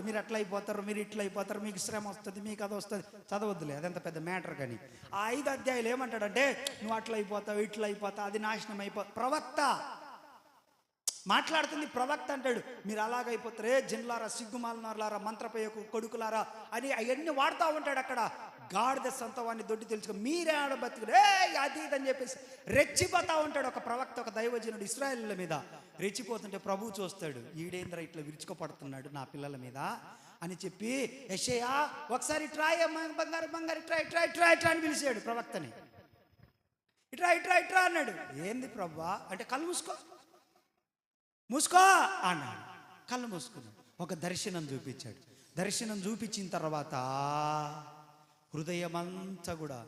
మీరు అట్లా అయిపోతారు, మీరు ఇట్లా అయిపోతారు, మీకు శ్రమ వస్తుంది, మీకు అది వస్తుంది. చదవద్దులే, అదంత పెద్ద మ్యాటర్. కానీ ఆ 5 అధ్యాయులు ఏమంటాడంటే, నువ్వు అట్లా అయిపోతావు, ఇట్లా అయిపోతావు, అది నాశనం ప్రవక్త మాట్లాడుతుంది. ప్రవక్త అంటాడు, మీరు అలాగైపోతారే జిన్లారా, సిగ్గుమాలనారా, మంత్రపయ్యకు కొడుకులారా అని అవన్నీ వాడుతూ ఉంటాడు. అక్కడ గాడిద సంతవాన్ని దొడ్డి తెలుసుకో, మీరే ఆడ బతుకురే అది ఇది అని చెప్పేసి రెచ్చిపోతా ఉంటాడు ఒక ప్రవక్త, ఒక దైవజనుడు ఇశ్రాయేలుల మీద రెచ్చిపోతుంటే ప్రభువు చూస్తాడు, ఈడేంద్ర ఇట్లా విరుచుకోపడుతున్నాడు నా పిల్లల మీద అని చెప్పి, యెషయా ఒకసారి ట్రాయ్ బంగారు బంగారు ట్రై ట్రై ట్రై ట్రై అని పిలిచాడు ప్రవక్తని. ఇట్రా ఇట్రా ఇట్రా అన్నాడు. ఏంది ప్రభువా అంటే, కళ్ళు మూసుకో అన్నాడు. కళ్ళు మూసుకున్నాడు. ఒక దర్శనం చూపించాడు. దర్శనం చూపించిన తర్వాత హృదయమంతా కూడా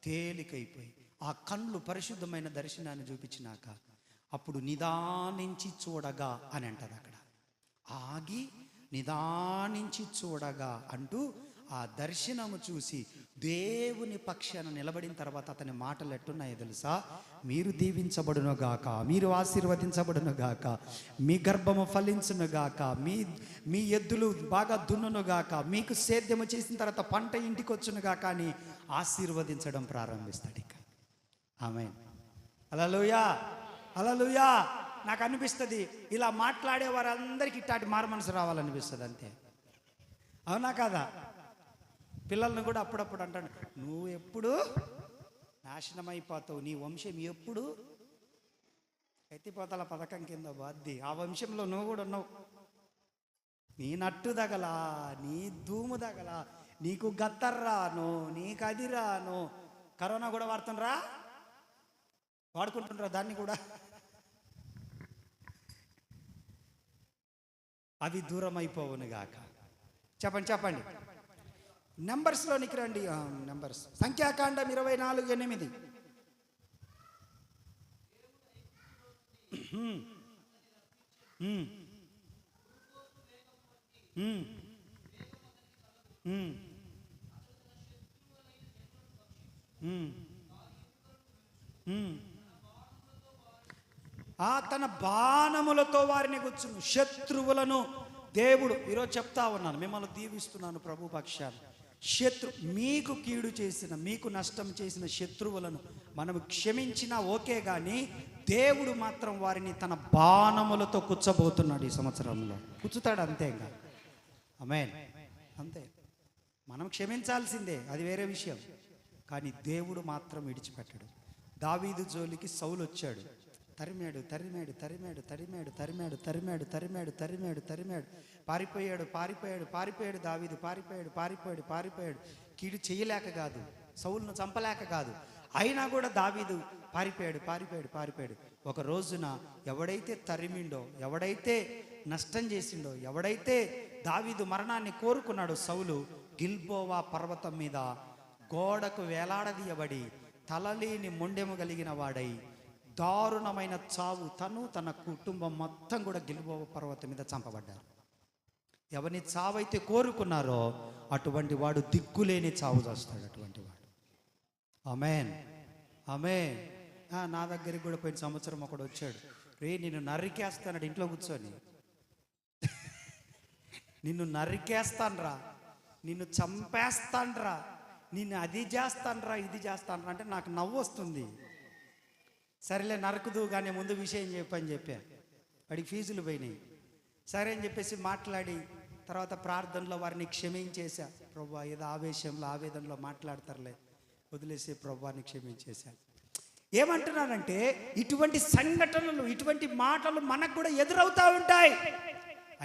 తేలికైపోయి, ఆ కళ్ళు పరిశుద్ధమైన దర్శనాన్ని చూపించినాక అప్పుడు నిదానించి చూడగా అని అంటది అక్కడ. ఆగి నిదానించి చూడగా అంటూ ఆ దర్శనము చూసి దేవుని పక్షాన నిలబడిన తర్వాత అతని మాటలు ఎట్టున్నాయో తెలుసా? మీరు దీవించబడును గాక, మీరు ఆశీర్వదించబడును గాక, మీ గర్భము ఫలించును గాక, మీ ఎద్దులు బాగా దున్నును గాక, మీకు సేద్యము చేసిన తర్వాత పంట ఇంటికి వచ్చును గాక అని ఆశీర్వదించడం ప్రారంభిస్తాడు. ఇక ఆమేన్, హల్లెలూయా, హల్లెలూయా. నాకు అనిపిస్తుంది, ఇలా మాట్లాడే వారందరికీ ఇట్లాంటి మారు మనసు రావాలనిపిస్తుంది. అంతే, అవునా కాదా? పిల్లల్ని కూడా అప్పుడప్పుడు అంటాడు, నువ్వు ఎప్పుడు నాశనం అయిపోతావు, నీ వంశం ఎప్పుడు ఎత్తిపోతల పథకం కింద బాద్ది, ఆ వంశంలో నువ్వు కూడా ఉన్నావు. నీ నట్టు దగలా, నీ ధూము దగలా, నీకు గత్తర్రాను, నీకు అది రాను. కరోనా కూడా వాడుకుంటుండ్రా దాన్ని కూడా. అవి దూరం అయిపోవును గాక. చెప్పండి. నెంబర్స్లోనికి రండి. నెంబర్స్ సంఖ్యాకాండం 24:8. తన బాణములతో వారిని గుచ్చును. శత్రువులను దేవుడు, ఈరోజు చెప్తా ఉన్నాను, మిమ్మల్ని దీవిస్తున్నాను ప్రభు పక్షాన్ని. మీకు కీడు చేసిన, మీకు నష్టం చేసిన శత్రువులను మనము క్షమించినా ఓకే, కానీ దేవుడు మాత్రం వారిని తన బాణములతో కుచ్చబోతున్నాడు. ఈ సంవత్సరంలో కుచ్చుతాడు, అంతే. ఇంకా ఆమేన్, అంతే. మనం క్షమించాల్సిందే, అది వేరే విషయం. కానీ దేవుడు మాత్రం విడిచిపెట్టాడు. దావీదు జోలికి సౌలు వచ్చాడు, తరిమాడు, పారిపోయాడు. దావీదు పారిపోయాడు. కీడు చేయలేక కాదు, సౌలును చంపలేక కాదు, అయినా కూడా దావీదు పారిపోయాడు. ఒక రోజున ఎవడైతే తరిమిండో, ఎవడైతే నష్టం చేసిండో, ఎవడైతే దావీదు మరణాన్ని కోరుకున్నాడో సౌలు, గిల్బోవా పర్వతం మీద గోడకు వేలాడదీయబడి తలలేని మొండెము కలిగిన వాడై దారుణమైన చావు, తన కుటుంబం మొత్తం కూడా గిల్బోవా పర్వతం మీద చంపబడ్డారు. ఎవరిని చావైతే కోరుకున్నారో అటువంటి వాడు దిక్కులేని చావు చేస్తాడు. అటువంటి వాడు. ఆమేన్. నా దగ్గరికి కూడా పోయిన సంవత్సరం ఒకడు వచ్చాడు, నిన్ను నరికేస్తాడు ఇంట్లో కూర్చొని. నిన్ను నరికేస్తాన్రా, నిన్ను చంపేస్తాన్రా, నిన్ను అది చేస్తాన్రా, ఇది చేస్తాన్రా అంటే నాకు నవ్వు వస్తుంది. సరేలే నరకుదు కానీ ముందు విషయం చెప్పని చెప్పా. వాడికి ఫీజులు పోయినాయి. సరే అని చెప్పేసి మాట్లాడి తర్వాత ప్రార్థనలో వారిని క్షమించేశా. ప్రభువా, ఏదో ఆవేశంలో ఆవేదనలో మాట్లాడతారులే, వదిలేసే ప్రభువాన్ని క్షమించేశా. ఏమంటున్నానంటే, ఇటువంటి సంఘటనలు, ఇటువంటి మాటలు మనకు కూడా ఎదురవుతూ ఉంటాయి.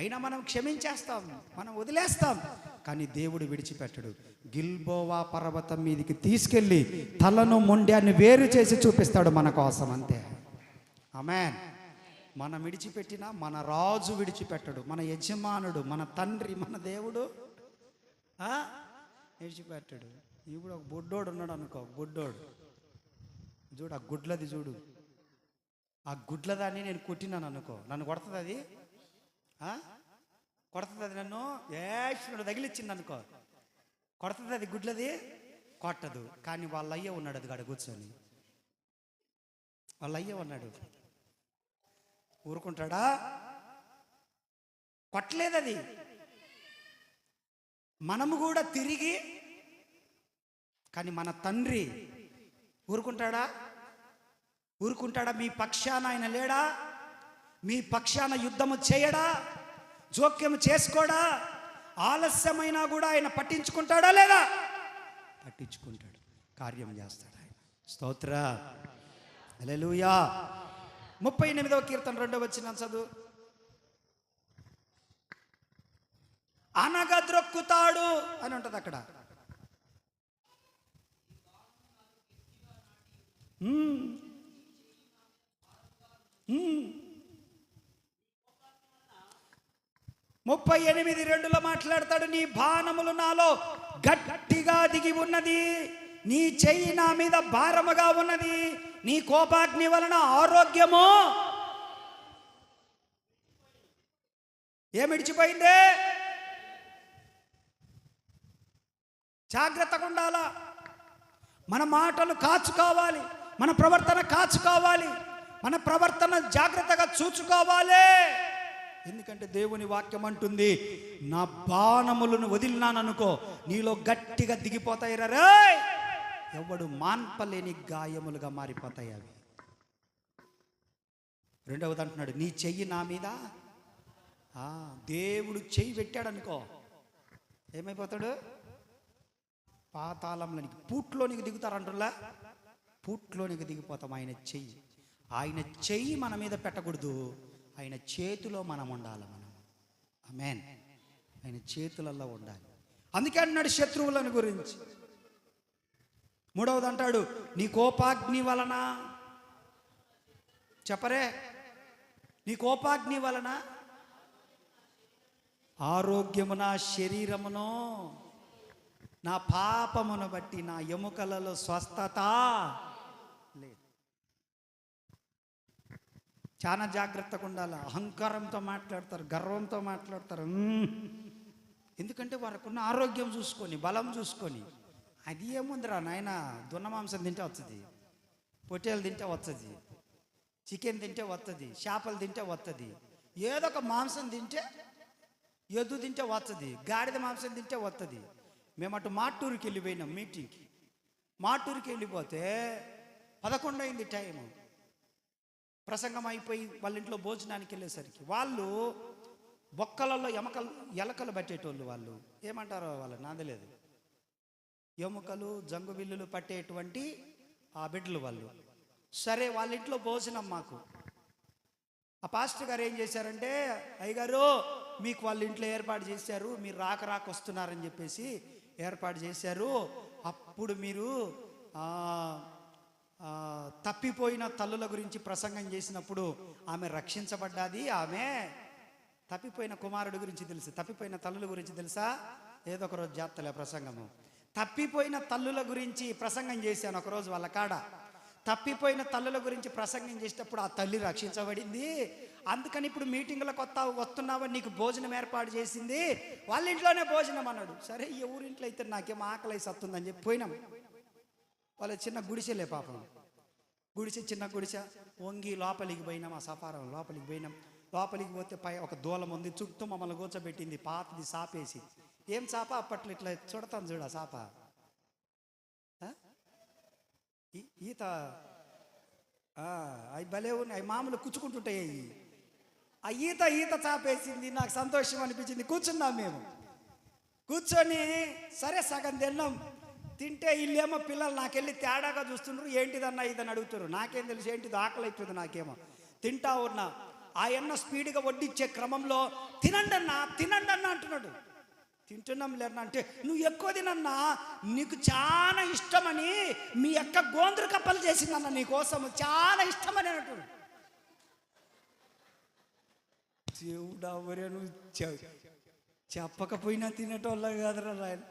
అయినా మనం క్షమించేస్తాం, మనం వదిలేస్తాం. కానీ దేవుడు విడిచిపెట్టడు. గిల్బోవా పర్వతం మీదకి తీసుకెళ్ళి తలను మొండ్యాన్ని వేరు చేసి చూపిస్తాడు మన కోసం, అంతే. ఆమేన్. మనం విడిచిపెట్టినా మన రాజు విడిచిపెట్టడు. మన యజమానుడు, మన తండ్రి, మన దేవుడు విడిచిపెట్టడు. ఇప్పుడు ఒక బుడ్డోడు ఉన్నాడు అనుకో, బుడ్డోడు చూడు, ఆ గుడ్లది చూడు, ఆ గుడ్లదాన్ని నేను కొట్టినాను అనుకో, నన్ను కొడుతుంది అది, నన్ను తగిలిచ్చింది అనుకో, కొడుతుంది అది, గుడ్లది కొట్టదు. కానీ వాళ్ళ అయ్య ఉన్నాడు, అది కాడ కూర్చొని, వాళ్ళ అయ్య ఉన్నాడు, ఊరుకుంటాడా? కొట్టలేదు అది. మనము కూడా తిరిగి, కానీ మన తండ్రి ఊరుకుంటాడా? ఊరుకుంటాడా? మీ పక్షాన ఆయన లేడా? మీ పక్షాన యుద్ధము చేయడా? జోక్యం చేసుకోడా? ఆలస్యమైనా కూడా ఆయన పట్టించుకుంటాడా లేదా? పట్టించుకుంటాడు, కార్యం చేస్తాడు ఆయన. స్తోత్ర, హల్లెలూయా. 38వ కీర్తన 2వ వచనం చదువు. అనగద్రొక్కుతాడు అని ఉంటుంది అక్కడ. ముప్పై 38:2 మాట్లాడతాడు. నీ బాణములు నాలో గట్టిగా దిగి ఉన్నది, నీ చెయ్యి నా మీద భారముగా ఉన్నది, నీ కోపాగ్ని వలన ఆరోగ్యము ఏమిడిచిపోయిందే. జాగ్రత్తగా ఉండాలా. మన మాటలు కాచుకోవాలి, మన ప్రవర్తన కాచుకోవాలి, మన ప్రవర్తన జాగ్రత్తగా చూసుకోవాలి. ఎందుకంటే దేవుని వాక్యం అంటుంది, నా బాణములను వదిలినాననుకో నీలో గట్టిగా దిగిపోతాయి రే, ఎవడు మాన్పలేని గాయములుగా మారిపోతాయి అవి. రెండవది అంటున్నాడు, నీ చెయ్యి నా మీద. దేవుడు చెయ్యి పెట్టాడు అనుకో ఏమైపోతాడు? పాతాళంలోనికి, పూట్లోనికి దిగుతారంటులా, పూట్లోనికి దిగిపోతాం. ఆయన చెయ్యి మన మీద పెట్టకూడదు, ఆయన చేతిలో మనం ఉండాలి. మనం ఆమేన్, ఆయన చేతులలో ఉండాలి. అందుకే అన్నాడు శత్రువులను గురించి. మూడవది అంటాడు, నీ కోపాగ్ని వలన, చెప్పరే, నీ కోపాగ్ని వలన ఆరోగ్యము, నా శరీరమును, నా పాపమును బట్టి నా ఎముకలలో స్వస్థత లేదు. చాలా జాగ్రత్తగా ఉండాలి. అహంకారంతో మాట్లాడతారు, గర్వంతో మాట్లాడతారు. ఎందుకంటే వారికున్న ఆరోగ్యం చూసుకొని, బలం చూసుకొని, అది ఏముందిరా నాయన, దున్న మాంసం తింటే వస్తుంది, పొట్టేలు తింటే వస్తుంది, చికెన్ తింటే వస్తుంది, చేపలు తింటే వస్తుంది, ఏదో ఒక మాంసం తింటే, ఎద్దు తింటే వస్తుంది, గాడిద మాంసం తింటే వస్తుంది. మేము అటు మాటూరుకి వెళ్ళిపోయినాం మీటింగ్కి. మాటూరుకి వెళ్ళిపోతే 11 అయింది టైము. ప్రసంగం అయిపోయి వాళ్ళ ఇంట్లో భోజనానికి వెళ్ళేసరికి వాళ్ళు బొక్కలలో ఎలకలు పట్టేటోళ్ళు. వాళ్ళు ఏమంటారో వాళ్ళు నాదలేదు, ఎముకలు జంగు బిల్లులు పట్టేటువంటి ఆ బిడ్డలు వాళ్ళు. సరే వాళ్ళ ఇంట్లో భోజనం మాకు. ఆ పాస్టర్ గారు ఏం చేశారంటే, అయ్యగారు మీకు వాళ్ళ ఇంట్లో ఏర్పాటు చేశారు, మీరు రాక వస్తున్నారని చెప్పేసి ఏర్పాటు చేశారు. అప్పుడు మీరు తప్పిపోయిన తల్లుల గురించి ప్రసంగం చేసినప్పుడు ఆమె రక్షించబడ్డాది. ఆమె తప్పిపోయిన కుమారుడు గురించి తెలుసు, తప్పిపోయిన తల్లుల గురించి తెలుసా? ఏదో ఒక రోజు జాతలే ప్రసంగము. తప్పిపోయిన తల్లుల గురించి ప్రసంగం చేశాను ఒకరోజు వాళ్ళ కాడ. తప్పిపోయిన తల్లుల గురించి ప్రసంగం చేసేటప్పుడు ఆ తల్లి రక్షించబడింది. అందుకని ఇప్పుడు మీటింగ్లకు వస్తున్నావని నీకు భోజనం ఏర్పాటు చేసింది, వాళ్ళ ఇంట్లోనే భోజనం అన్నాడు. సరే ఎవరింట్లో అయితే నాకేం ఆకలి సత్తుందని చెప్పి పోయినాం. వాళ్ళ చిన్న గుడిసెలే పాపం, గుడిసె, చిన్న గుడిసె. వంగి లోపలికి పోయినాం, ఆ సఫారం లోపలికి పోయినాం. లోపలికి పోతే పై ఒక దూలం ఉంది, చుట్టూ మమ్మల్ని కూర్చోబెట్టింది, పాతది సాపేసి. ఏం చాప అప్పట్లో ఇట్లా చూడతాను చూడ చాప, ఈత అవి భలే ఉన్నాయి, అవి మామూలు కుచ్చుకుంటుంటాయి అవి. ఆ ఈత చాపేసింది. నాకు సంతోషం అనిపించింది. కూర్చున్నాం మేము. కూర్చొని సరే సగం తిన్నాం. తింటే వీళ్ళేమో పిల్లలు నాకెళ్ళి తేడాగా చూస్తుండ్రు, ఏంటిదన్నా ఇదని అడుగుతారు. నాకేం తెలుసు ఏంటిది, ఆకలి అవుతుంది నాకేమో. తింటా ఉన్నా. ఆయన స్పీడ్గా వడ్డిచ్చే క్రమంలో తినండి అన్న అంటున్నాడు. తింటున్నాం లేరన్నా అంటే, నువ్వు ఎక్కువ తినన్నా, నీకు చాలా ఇష్టమని మీ అక్క గోంద్రు కప్పలు చేసిందన్న నీకోసం, చాలా ఇష్టమని అంటున్నాడు. దేవుడా ఎవరే, నువ్వు చెప్పకపోయినా తినేటోళ్ళ కాదురా రాయన.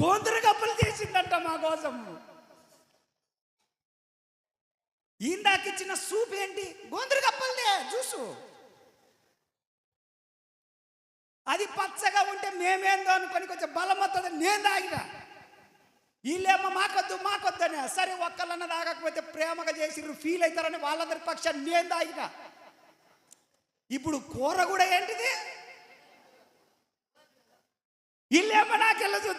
గోంద్రు కప్పలు చేసిందంట మా కోసం. ఇందాకిచ్చిన సూప్ ఏంటి? గోంద్రు కప్పలదే జ్యూసు. అది పచ్చగా ఉంటే మేమేందో అనుకొని కొంచెం బలం వస్తుంది, నేను తాగిన. వీళ్ళేమో మాకొద్దనే. సరే ఒక్కళ్ళన్న తాగకపోతే ప్రేమగా చేసిర్రు, ఫీల్ అవుతారని వాళ్ళందరి పక్షాన్ని నేను తాగిన. ఇప్పుడు కూర కూడా ఏంటిది? వీళ్ళేమో నాకెళ్ళదు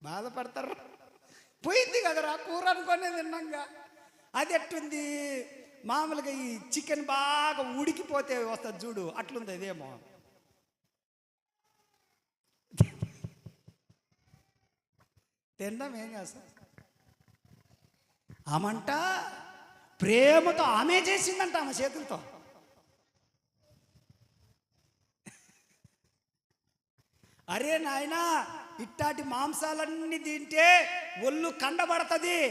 బాధపడతారు. పోయింది కదరా కూర అనుకునే తిన్నాగా. అది ఎట్టుంది మామూలుగా ఈ చికెన్ బాగా ఉడికిపోతే వస్తుంది చూడు, అట్లుంది అదేమో. తిందాం ఏం చేస్తాం. ఆమంట ప్రేమతో ఆమె చేసిందంట, ఆమె చేతులతో. అరే నాయనా, ఇట్టాటి మాంసాలన్నీ తింటే ఒళ్ళు కండబడుతుంది,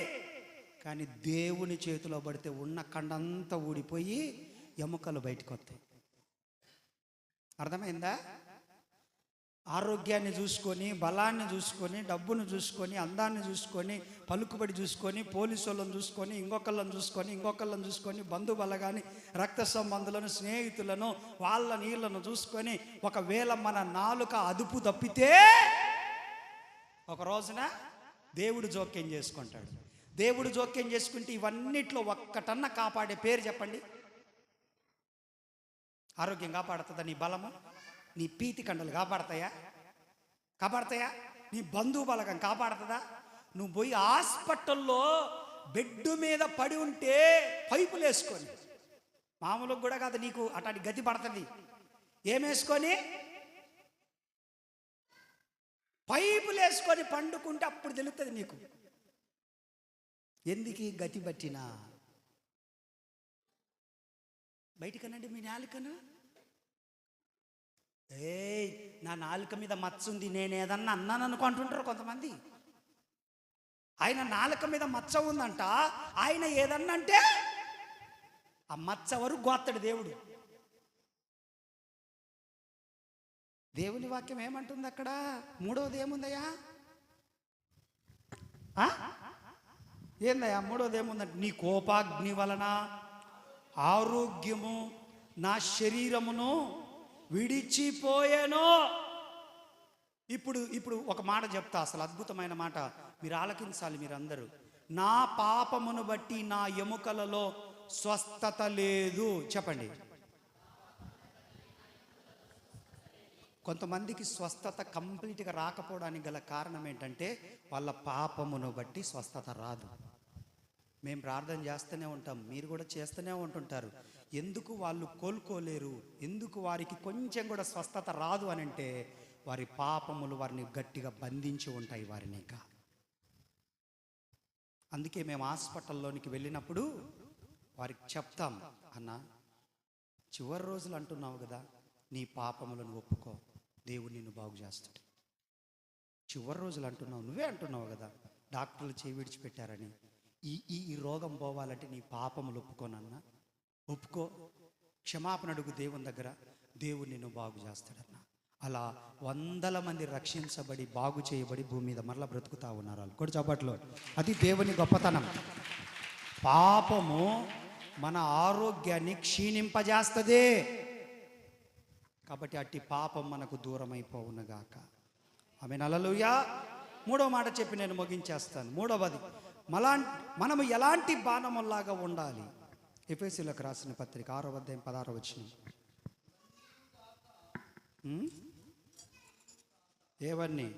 కానీ దేవుని చేతిలో పడితే ఉన్న కండంతా ఊడిపోయి ఎముకలు బయటకు వస్తాయి. అర్థమైందా? ఆరోగ్యాన్ని చూసుకొని, బలాన్ని చూసుకొని, డబ్బును చూసుకొని, అందాన్ని చూసుకొని, పలుకుబడి చూసుకొని, పోలీసు వాళ్ళని చూసుకొని, ఇంకొకళ్ళని చూసుకొని, బంధు బలగాని, రక్త సంబంధులను, స్నేహితులను, వీళ్ళను చూసుకొని, ఒకవేళ మన నాలుక అదుపు తప్పితే ఒక రోజున దేవుడు జోక్యం చేసుకుంటాడు. దేవుడు జోక్యం చేసుకుంటే ఇవన్నిట్లో ఒక్కటన్నా కాపాడే పేరు చెప్పండి. ఆరోగ్యం కాపాడుతుందా? నీ బలము, నీ పీతి కండలు కాపాడతాయా? నీ బంధువు బలగం కాపాడుతుందా? నువ్వు పోయి హాస్పిటల్లో బెడ్ మీద పడి ఉంటే పైపులు వేసుకొని, మామూలుగా కూడా కాదు, నీకు అట్లాంటి గతి పడుతుంది. ఏమేసుకొని? పైపులు వేసుకొని పండుకుంటే అప్పుడు తెలుస్తుంది నీకు ఎందుకు గతి పట్టినా. బయటికనండి మీ నాలుకను. నా నాలుక మీద మచ్చ ఉంది, నేను ఏదన్నా అన్నాను అనుకుంటుంటారు కొంతమంది. ఆయన నాలుక మీద మచ్చ ఉందంట, ఆయన ఏదన్నా అంటే ఆ మచ్చ వరకు గోత్తడు దేవుడు. దేవుని వాక్యం ఏమంటుంది అక్కడ? మూడవది ఏముందయ్యా? ఏందయ్యా మూడవది ఏముందంటే, నీ కోపాగ్ని వలన ఆరోగ్యము నా శరీరమును విడిచిపోయాను. ఇప్పుడు ఒక మాట చెప్తా, అసలు అద్భుతమైన మాట, మీరు ఆలకించాలి మీరందరూ. నా పాపమును బట్టి నా ఎముకలలో స్వస్థత లేదు. చెప్పండి. కొంతమందికి స్వస్థత కంప్లీట్గా రాకపోవడానికి గల కారణం ఏంటంటే, వాళ్ళ పాపమును బట్టి స్వస్థత రాదు. మేము ప్రార్థన చేస్తూనే ఉంటాం, మీరు కూడా చేస్తూనే ఉంటుంటారు. ఎందుకు వాళ్ళు కోలుకోలేరు, ఎందుకు వారికి కొంచెం కూడా స్వస్థత రాదు అని అంటే, వారి పాపములు వారిని గట్టిగా బంధించి ఉంటాయి వారిని. ఇంకా అందుకే మేము హాస్పిటల్లోనికి వెళ్ళినప్పుడు వారికి చెప్తాం, అన్న చివరి రోజులు అంటున్నావు కదా, నీ పాపములను ఒప్పుకో, దేవుడు నిన్ను బాగు చేస్తాడు. చివరి రోజులు అంటున్నావు, నువ్వే అంటున్నావు కదా, డాక్టర్లు చేయి విడిచిపెట్టారని. ఈ రోగం పోవాలంటే నీ పాపములు ఒప్పుకోనన్నా, ఒప్పుకో, క్షమాపణ అడుగు దేవుని దగ్గర, దేవుడు నిన్ను బాగు చేస్తాడన్న. అలా వందల మంది రక్షించబడి బాగు చేయబడి భూమి మీద మరలా బ్రతుకుతా ఉన్నారు. వాళ్ళు కూడా చప్పట్లో. అది దేవుని గొప్పతనం. పాపము మన ఆరోగ్యాన్ని క్షీణింపజేస్తుంది. కాబట్టి అట్టి పాపం మనకు దూరం అయిపోవునుగాక. ఆమేన్, హల్లెలూయా. మూడో మాట చెప్పి నేను ముగించేస్తాను. మూడవది, మనము ఎలాంటి బాణములాగా ఉండాలి. ఎఫెసీయులకు రాసిన పత్రిక 6వ అధ్యాయం 16వ వచనం. ఏవన్నీ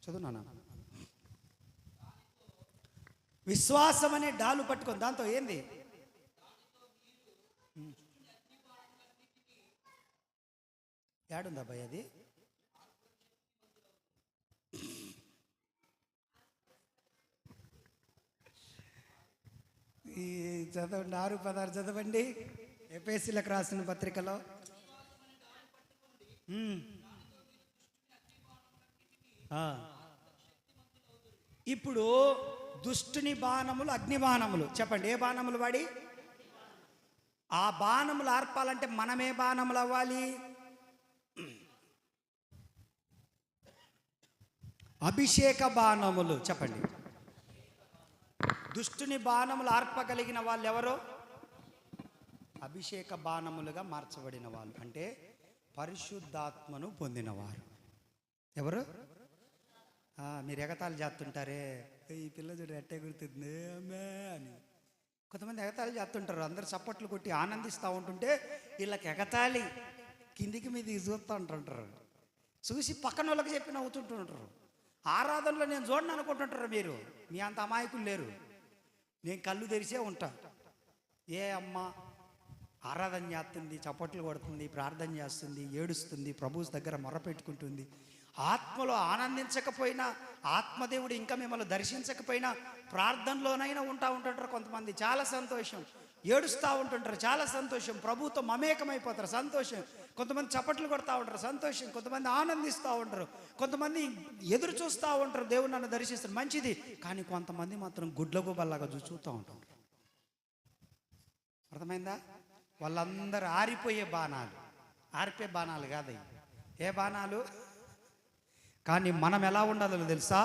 చదువునా? విశ్వాసం అనే డాలు పట్టుకొని దాంతో ఏంది? ఏడుందా భయ్ అది? ఈ చదవండి, 6:16 చదవండి ఎఫెసీయులకు రాసిన పత్రికలో. ఇప్పుడు దుష్టుని బాణములు, అగ్ని బాణములు. చెప్పండి, ఏ బాణములు వాడి? ఆ బాణములు ఆర్పాలంటే మనమే బాణములు అవ్వాలి. అభిషేక బాణములు. చెప్పండి, దుష్టుని బాణములు ఆర్పగలిగిన వాళ్ళు ఎవరు? అభిషేక బాణములుగా మార్చబడిన వాళ్ళు, అంటే పరిశుద్ధాత్మను పొందినవారు. ఎవరు? మీరు ఎగతాళి చేస్తుంటారే, ఈ పిల్ల చూడు ఎట్టే గుర్తుంది అమ్మే అని. కొంతమంది ఎగతాళి చేస్తుంటారు, అందరు చప్పట్లు కొట్టి ఆనందిస్తూ ఉంటుంటే వీళ్ళకి ఎగతాళి కిందికి మీదికి చూస్తూ ఉంటుంటారు. చూసి పక్కన వాళ్ళకి చెప్పి నవ్వుతుంటుంటారు. ఆరాధనలో నేను చూడను అనుకుంటుంటారు. మీరు మీ అంత అమాయకులు లేరు. నేను కళ్ళు తెరిచే ఉంటా. ఏ అమ్మ ఆరాధన చేస్తుంది, చప్పట్లు కొడుతుంది, ప్రార్థన చేస్తుంది, ఏడుస్తుంది, ప్రభు దగ్గర మొర్రపెట్టుకుంటుంది, ఆత్మలో ఆనందించకపోయినా, ఆత్మదేవుడు ఇంకా మిమ్మల్ని దర్శించకపోయినా ప్రార్థనలోనైనా ఉంటారు కొంతమంది. చాలా సంతోషం. ఏడుస్తూ ఉంటుంటారు, చాలా సంతోషం. ప్రభుతో మమేకమైపోతారు, సంతోషం. కొంతమంది చప్పట్లు కొడతా ఉంటారు, సంతోషం. కొంతమంది ఆనందిస్తూ ఉంటారు, కొంతమంది ఎదురు చూస్తూ ఉంటారు, దేవుడు నన్ను దర్శిస్తారు, మంచిది. కానీ కొంతమంది మాత్రం గుడ్లగూబల్లాగా చూస్తూ ఉంటారు. అర్థమైందా? వాళ్ళందరూ ఆరిపోయే బాణాలు. ఆరిపోయే బాణాలు కాదు. ఏ బాణాలు? కానీ మనం ఎలా ఉండాలో తెలుసా?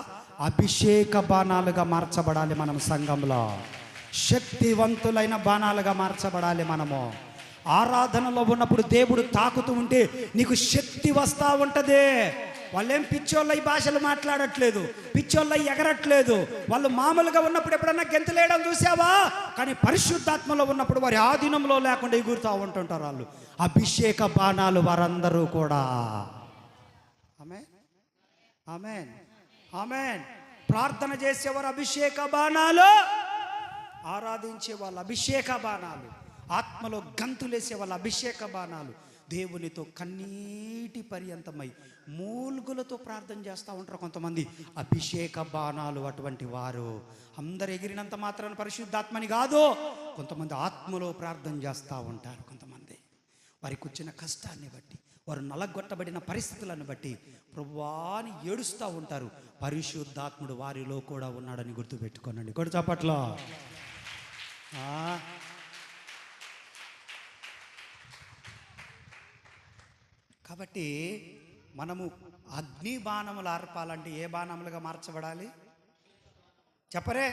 అభిషేక బాణాలుగా మార్చబడాలి. మనం సంఘంలో శక్తివంతులైన బాణాలుగా మార్చబడాలి. మనము ఆరాధనలో ఉన్నప్పుడు దేవుడు తాకుతూ ఉంటే నీకు శక్తి వస్తూ ఉంటుంది. వాళ్ళేం పిచ్చోళ్ళ ఈ భాషలు మాట్లాడట్లేదు, పిచ్చోళ్ళ ఎగరట్లేదు. వాళ్ళు మామూలుగా ఉన్నప్పుడు ఎప్పుడన్నా గెంతులేయడం చూసావా? కానీ పరిశుద్ధాత్మలో ఉన్నప్పుడు వారి ఆధీనంలో లేకుండా ఎగురుతూ ఉంటుంటారు వాళ్ళు. అభిషేక బాణాలు వారందరూ కూడా. ఆమేన్, ఆమేన్, ఆమేన్. ప్రార్థన చేసేవారు అభిషేక బాణాలు, ఆరాధించే వాళ్ళు అభిషేక బాణాలు, ఆత్మలో గంతులేసే వాళ్ళ అభిషేక బాణాలు. దేవునితో కన్నీటి పర్యంతమై మూల్గులతో ప్రార్థన చేస్తూ ఉంటారు కొంతమంది. అభిషేక బాణాలు అటువంటి వారు. అందరు ఎగిరినంత మాత్రాన పరిశుద్ధాత్మని కాదు. కొంతమంది ఆత్మలో ప్రార్థన చేస్తూ ఉంటారు. కొంతమంది వారికి వచ్చిన కష్టాన్ని బట్టి, వారు నలగొట్టబడిన పరిస్థితులను బట్టి ప్రభువాని ఏడుస్తూ ఉంటారు. పరిశుద్ధాత్ముడు వారిలో కూడా ఉన్నాడని గుర్తుపెట్టుకోనండి. కొడు చప్పట్లో. కాబట్టి మనము అగ్ని బాణములు ఆర్పాలంటే ఏ బాణములుగా మార్చబడాలి చెప్పరే?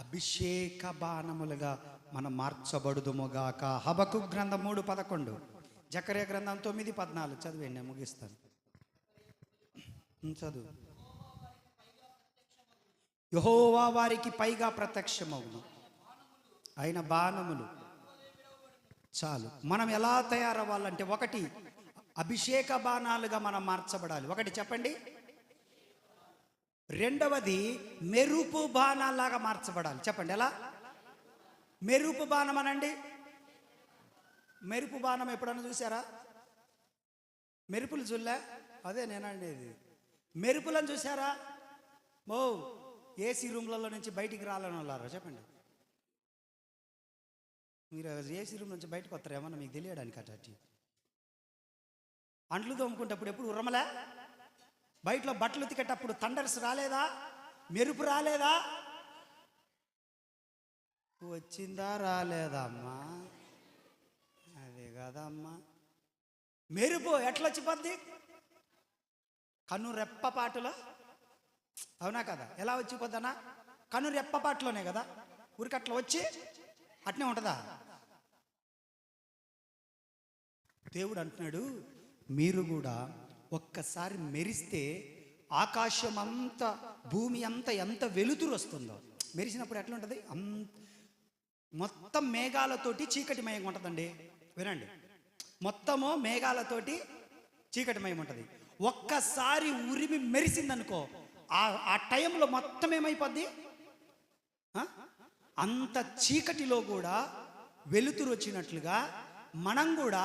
అభిషేక బాణములుగా మనం మార్చబడుదుముగాక. హబక్కు గ్రంథం 3:11, జకర్యా గ్రంథం 9:14 చదివేయండి, నేను ముగిస్తాను. చదువు. యెహోవా వారికి పైగా ప్రత్యక్షమవును, ఆయన బాణములు చాలు. మనం ఎలా తయారవ్వాలంటే, ఒకటి అభిషేక బాణాలుగా మనం మార్చబడాలి. ఒకటి చెప్పండి. రెండవది మెరుపు బాణాలాగా మార్చబడాలి. చెప్పండి ఎలా? మెరుపు బాణం అనండి. మెరుపు బాణం ఎప్పుడన్నా చూసారా? మెరుపులు చూడలే? అదే నేనండి, ఇది మెరుపులను చూసారా? ఏసీ రూమ్లలో నుంచి బయటికి రాలని వాళ్ళారా? చెప్పండి. మీరు ఏసీ రూమ్ నుంచి బయటకు వస్తారు ఏమన్నా మీకు తెలియడానికి. అటు అంట్లు తోముకుంటప్పుడు ఎప్పుడు ఉరమలే? బయటలో బట్టలు ఉతికేటప్పుడు థండర్స్ రాలేదా? మెరుపు రాలేదా? వచ్చిందా రాలేదా అమ్మా? అదే కదమ్మా. మెరుపు ఎట్లా వచ్చిపోద్ది? కన్ను రెప్పపాటులో. అవునా కదా? ఎలా వచ్చిపోద్దనా? కన్ను రెప్పపాటులోనే కదా. ఊరికి అట్లా వచ్చి అట్నే ఉంటుందా? దేవుడు అంటున్నాడు, మీరు కూడా ఒక్కసారి మెరిస్తే ఆకాశం అంతా, భూమి అంతా ఎంత వెలుతురు వస్తుందో. మెరిసినప్పుడు ఎట్లా ఉంటుంది? మొత్తం మేఘాలతోటి చీకటిమయం ఉంటుందండి. వినండి, మొత్తము మేఘాలతోటి చీకటిమయం ఉంటుంది. ఒక్కసారి ఉరిమి మెరిసిందనుకో, ఆ టైంలో మొత్తం ఏమైపోద్ది? అంత చీకటిలో కూడా వెలుతురు వచ్చినట్లుగా మనం కూడా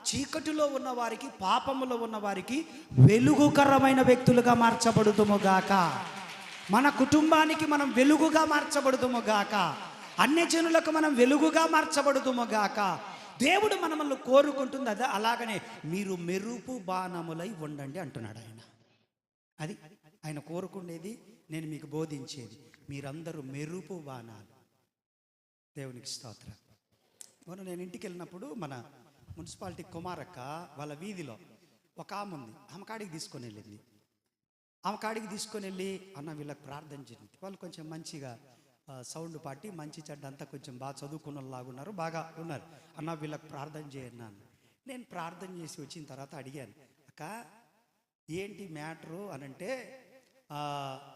చీకటిలో ఉన్న వారికి, పాపములో ఉన్న వారికి వెలుగుకరమైన వ్యక్తులుగా మార్చబడుదుముగాక. మన కుటుంబానికి మనం వెలుగుగా మార్చబడుదుముగాక. అన్యజనులకు మనం వెలుగుగా మార్చబడుదుముగాక. దేవుడు మనల్ని కోరుకుంటుంది అదే. అలాగనే మీరు మెరుపు బాణములై ఉండండి అంటున్నాడు ఆయన. అది ఆయన కోరుకునేది, నేను మీకు బోధించేది. మీరందరూ మెరుపు బాణాలు. దేవునికి స్తోత్రం. మొన్న నేను ఇంటికి వెళ్ళినప్పుడు మన మున్సిపాలిటీ కుమారక్క వాళ్ళ వీధిలో ఒక ఆమె ఉంది. ఆమె కాడికి తీసుకొని వెళ్ళింది. ఆమె కాడికి తీసుకొని వెళ్ళి, అన్న వీళ్ళకి ప్రార్థన చేయండి. వాళ్ళు కొంచెం మంచిగా సౌండ్ పాటి, మంచి చెడ్డ అంతా కొంచెం బాగా చదువుకున్న వాళ్ళలాగా ఉన్నారు, బాగా ఉన్నారు. అన్న వీళ్ళకి ప్రార్థన చేయను అన్న. నేను ప్రార్థన చేసి వచ్చిన తర్వాత అడిగాను, అక్క ఏంటి మ్యాటరు అనంటే,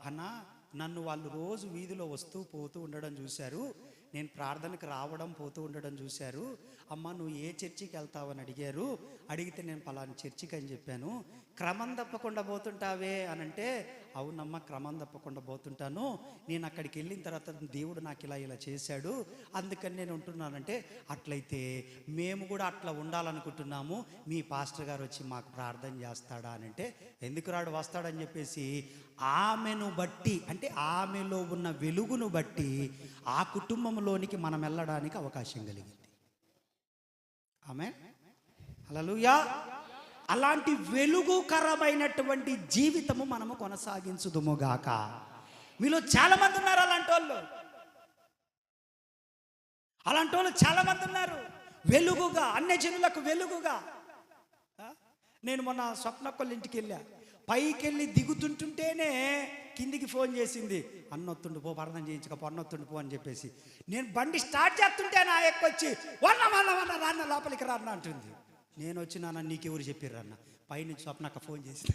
అన్న నన్ను వాళ్ళు రోజు వీధిలో వస్తూ పోతూ ఉండడం చూశారు, నేను ప్రార్థనకు రావడం పోతూ ఉండడం చూశారు. అమ్మ నువ్వు ఏ చర్చికి వెళ్తావని అడిగారు. అడిగితే నేను పలానా చర్చికి అని చెప్పాను. క్రమం తప్పకుండా పోతుంటావే అని అంటే, అవునమ్మ క్రమం తప్పకుండా పోతుంటాను, నేను అక్కడికి వెళ్ళిన తర్వాత దేవుడు నాకు ఇలా ఇలా చేశాడు, అందుకని నేను ఉంటున్నానంటే, అట్లయితే మేము కూడా అట్లా ఉండాలనుకుంటున్నాము, మీ పాస్టర్ గారు వచ్చి మాకు ప్రార్థన చేస్తాడా అని అంటే, ఎందుకు రాడు, వస్తాడని చెప్పేసి ఆమెను బట్టి, అంటే ఆమెలో ఉన్న వెలుగును బట్టి ఆ కుటుంబంలోనికి మనం వెళ్ళడానికి అవకాశం కలిగింది. ఆమేన్, హల్లెలూయా. అలాంటి వెలుగుకరమైనటువంటి జీవితము మనము కొనసాగించుదుముగాక. మీలో చాలా మంది ఉన్నారు అలాంటి వాళ్ళు చాలా మంది ఉన్నారు, వెలుగుగా, అన్యజనులకు వెలుగుగా. నేను మొన్న స్వప్నక్కళ్ళ ఇంటికి వెళ్ళా, పైకి వెళ్ళి దిగుతుంటుంటేనే కిందికి ఫోన్ చేసింది, అన్నొత్తుండు పో, ప్రార్థన చేయించకపో, అన్నొత్తుండు పో అని చెప్పేసి. నేను బండి స్టార్ట్ చేస్తుంటే నా ఎక్కొచ్చి వన్న రాన్న లోపలికి రాన్న అంటుంది. నేను వచ్చినాన్న, నీకెవరు చెప్పారు అన్న, పైనుంచి స్వప్నక్క ఫోన్ చేసి.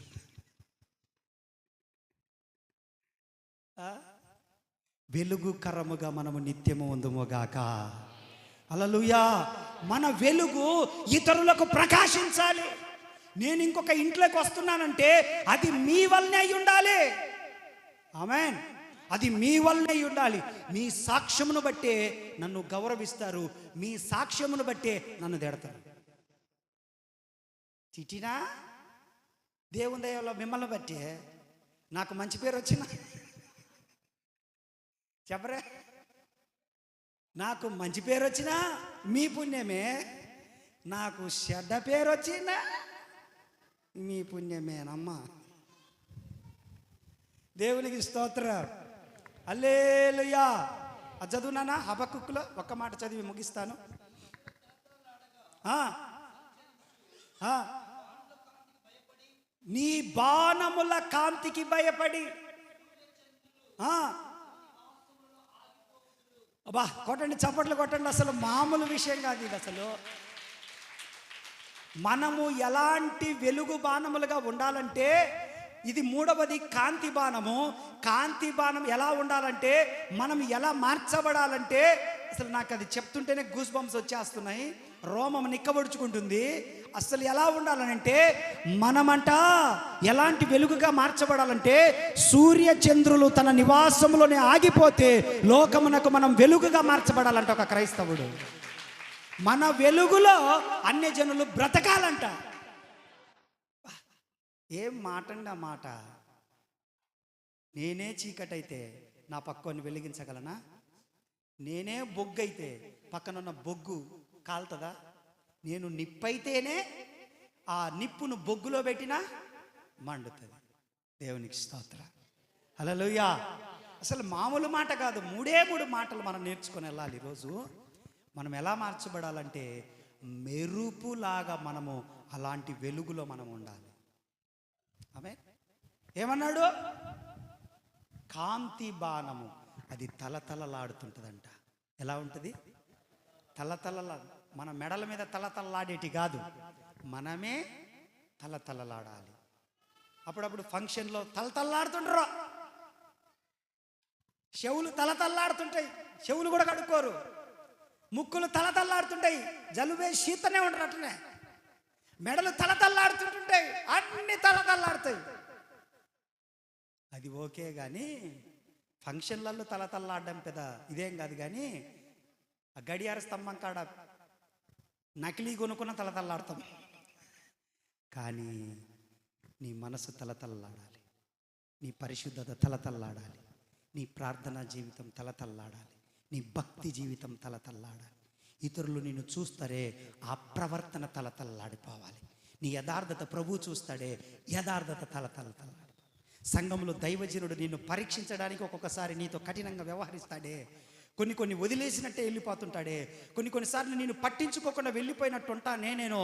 వెలుగుకరముగా మనము నిత్యము ఉందుముగాక. హల్లెలూయా. మన వెలుగు ఇతరులకు ప్రకాశించాలి. నేను ఇంకొక ఇంట్లోకి వస్తున్నానంటే అది మీ వల్లనే అయి ఉండాలి. ఆమేన్, అది మీ వల్లనే అయి ఉండాలి. మీ సాక్ష్యమును బట్టే నన్ను గౌరవిస్తారు, మీ సాక్ష్యమును బట్టే నన్ను తిడతారు. తిట్టినా దేవుని దయలో మిమ్మల్ని బట్టే నాకు మంచి పేరు వచ్చిన చెప్పరే, నాకు మంచి పేరు వచ్చినా మీ పుణ్యమే, నాకు చెడ్డ పేరు వచ్చినా మీ పుణ్యమేనమ్మా. దేవునికి స్తోత్రం, హల్లెలూయా. అది చదువునానా హబక్కులో ఒక్క మాట చదివి ముగిస్తాను. నీ బాణముల కాంతికి భయపడి, అబ్బా కొట్టండి, చప్పట్లు కొట్టండి. అసలు మామూలు విషయం కాదు ఇది. అసలు మనము ఎలాంటి వెలుగు బాణములుగా ఉండాలంటే, ఇది మూడవది కాంతి బాణము. కాంతి బాణం ఎలా ఉండాలంటే, మనం ఎలా మార్చబడాలంటే, అసలు నాకు అది చెప్తుంటేనే గూస్ బంప్స్ వచ్చేస్తున్నాయి, రోమం నిక్కబడుచుకుంటుంది. అసలు ఎలా ఉండాలనంటే, మనమంట ఎలాంటి వెలుగుగా మార్చబడాలంటే, సూర్య చంద్రులు తన నివాసంలోనే ఆగిపోతే లోకమునకు మనం వెలుగుగా మార్చబడాలంట ఒక క్రైస్తవుడు. మన వెలుగులో అన్యజనులు బ్రతకాలంట. ఏం మాట అండి ఆ మాట. నేనే చీకటైతే నా పక్కని వెలిగించగలనా? నేనే బొగ్గు అయితే పక్కనున్న బొగ్గు కాలుతుందా? నేను నిప్పైతేనే ఆ నిప్పును బొగ్గులో పెట్టినా మండుతుంది. దేవునికి స్తోత్రం, హల్లెలూయా. అసలు మామూలు మాట కాదు, మూడే మూడు మాటలు మనం నేర్చుకొని వెళ్ళాలి. ఈరోజు మనం ఎలా మార్చబడాలంటే, మెరుపులాగా మనము అలాంటి వెలుగులో మనం ఉండాలి. ఆమేన్. ఏమన్నాడు? కాంతి బాణము అది తలతలలాడుతుంటుందంట. ఎలా ఉంటుంది? తలతలలా. మన మెడల మీద తలతలలాడేటి కాదు, మనమే తలతలలాడాలి. అప్పుడప్పుడు ఫంక్షన్లో తలతల్లాడుతుంటారు, చెవులు తలతల్లాడుతుంటాయి, చెవులు కూడా కడుక్కోరు, ముక్కులు తలతల్లాడుతుంటాయి, జలుబే శీతనే ఉంటారు, అట్లనే మెడలు తలతల్లాడుతుంటుంటాయి, అన్ని తలతల్లాడుతాయి. అది ఓకే కానీ ఫంక్షన్లలో తలతల్లాడడం పెద్ద ఇదేం కాదు. కానీ ఆ గడియార స్తంభం కాడ నకిలీ కొనుక్కున్న తలతల్లాడతాం. కానీ నీ మనసు తలతల్లాడాలి, నీ పరిశుద్ధత తలతల్లాడాలి, నీ ప్రార్థనా జీవితం తలతల్లాడాలి, నీ భక్తి జీవితం తలతల్లాడాలి. ఇతరులు నిన్ను చూస్తారే, ఆ ప్రవర్తన తలతల్లాడిపోవాలి. నీ యథార్థత ప్రభు చూస్తాడే, యథార్థత తలతల్లాడి. సంఘంలో దైవజనుడు నిన్ను పరీక్షించడానికి ఒక్కొక్కసారి నీతో కఠినంగా వ్యవహరిస్తాడే, కొన్ని వదిలేసినట్టే వెళ్ళిపోతుంటాడే, కొన్నిసార్లు నేను పట్టించుకోకుండా వెళ్ళిపోయినట్టు ఉంటానే. నేను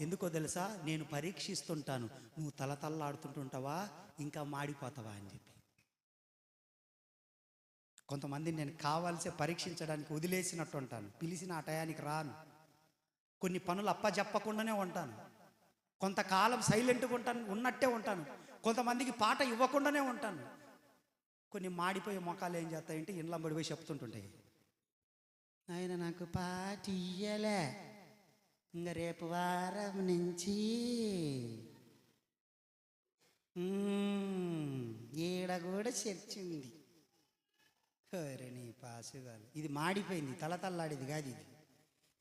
ఎందుకో తెలుసా? నేను పరీక్షిస్తుంటాను, నువ్వు తలతల్లాడుతుంటుంటావా ఇంకా మాడిపోతావా అని చెప్పి. కొంతమంది నేను కావాల్సే పరీక్షించడానికి వదిలేసినట్టు ఉంటాను, పిలిచిన ఆ టయానికి రాను, కొన్ని పనులు అప్పచెప్పకుండానే ఉంటాను, కొంతకాలం సైలెంట్గా ఉంటాను, ఉన్నట్టే ఉంటాను, కొంతమందికి పాట ఇవ్వకుండానే ఉంటాను. కొన్ని మాడిపోయే మొఖాలు ఏం చేస్తాయంటే ఇండ్ల పడిపోయి చెప్తుంటుంటాయి, ఆయన నాకు పాటి ఇయ్యలే, ఇంకా రేపు వారం నుంచి ఈడ కూడా చర్చ ఉంది. నీ పాసుగాలు, ఇది మాడిపోయింది, తలతల్లాడేది కాదు ఇది.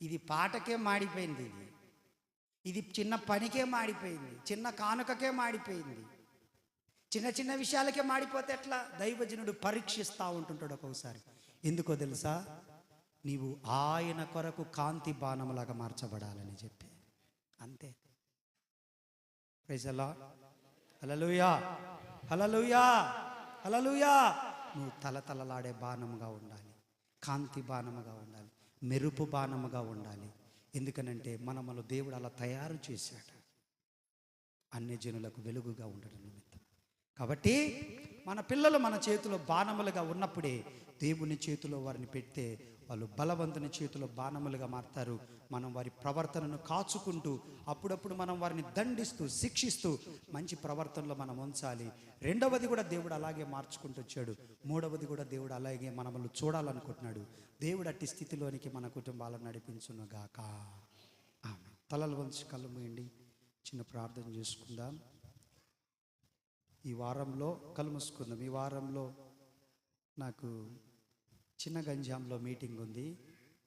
ఇది పాటకే మాడిపోయింది, ఇది చిన్న పనికే మాడిపోయింది, చిన్న కానుకకే మాడిపోయింది, చిన్న చిన్న విషయాలకే మాడిపోతే ఎట్లా? దైవజనుడు పరీక్షిస్తూ ఉంటుంటాడు ఒక్కొక్కసారి. ఎందుకో తెలుసా? నీవు ఆయన కొరకు కాంతి బాణములాగా మార్చబడాలని చెప్పి, అంతే. Praise the Lord. Hallelujah, hallelujah, hallelujah. నువ్వు తలతలలాడే బాణముగా ఉండాలి, కాంతి బాణముగా ఉండాలి, మెరుపు బాణముగా ఉండాలి. ఎందుకనంటే మనమును దేవుడు అలా తయారు చేశాడు, అన్ని జనులకు వెలుగుగా ఉండడం నిమిత్తం. కాబట్టి మన పిల్లలు మన చేతిలో బాణములుగా ఉన్నప్పుడే దేవుని చేతిలో వారిని పెడితే వాళ్ళు బలవంతుని చేతిలో బాణములుగా మారుతారు. మనం వారి ప్రవర్తనను కాచుకుంటూ అప్పుడప్పుడు మనం వారిని దండిస్తూ శిక్షిస్తూ మంచి ప్రవర్తనలో మనం ఉంచాలి. రెండవది కూడా దేవుడు అలాగే మార్చుకుంటూ వచ్చాడు. మూడవది కూడా దేవుడు అలాగే మనల్ని చూడాలనుకుంటున్నాడు. దేవుడు అట్టి స్థితిలోనికి మన కుటుంబాలను నడిపించునుగాక. ఆమె తలలు వంచి కళ్ళు మూయండి, చిన్న ప్రార్థన చేసుకుందాం. ఈ వారంలో కళ్ళు మూసుకుందాం. ఈ వారంలో నాకు చిన్న గంజాంలో మీటింగ్ ఉంది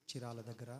చిరాల దగ్గర.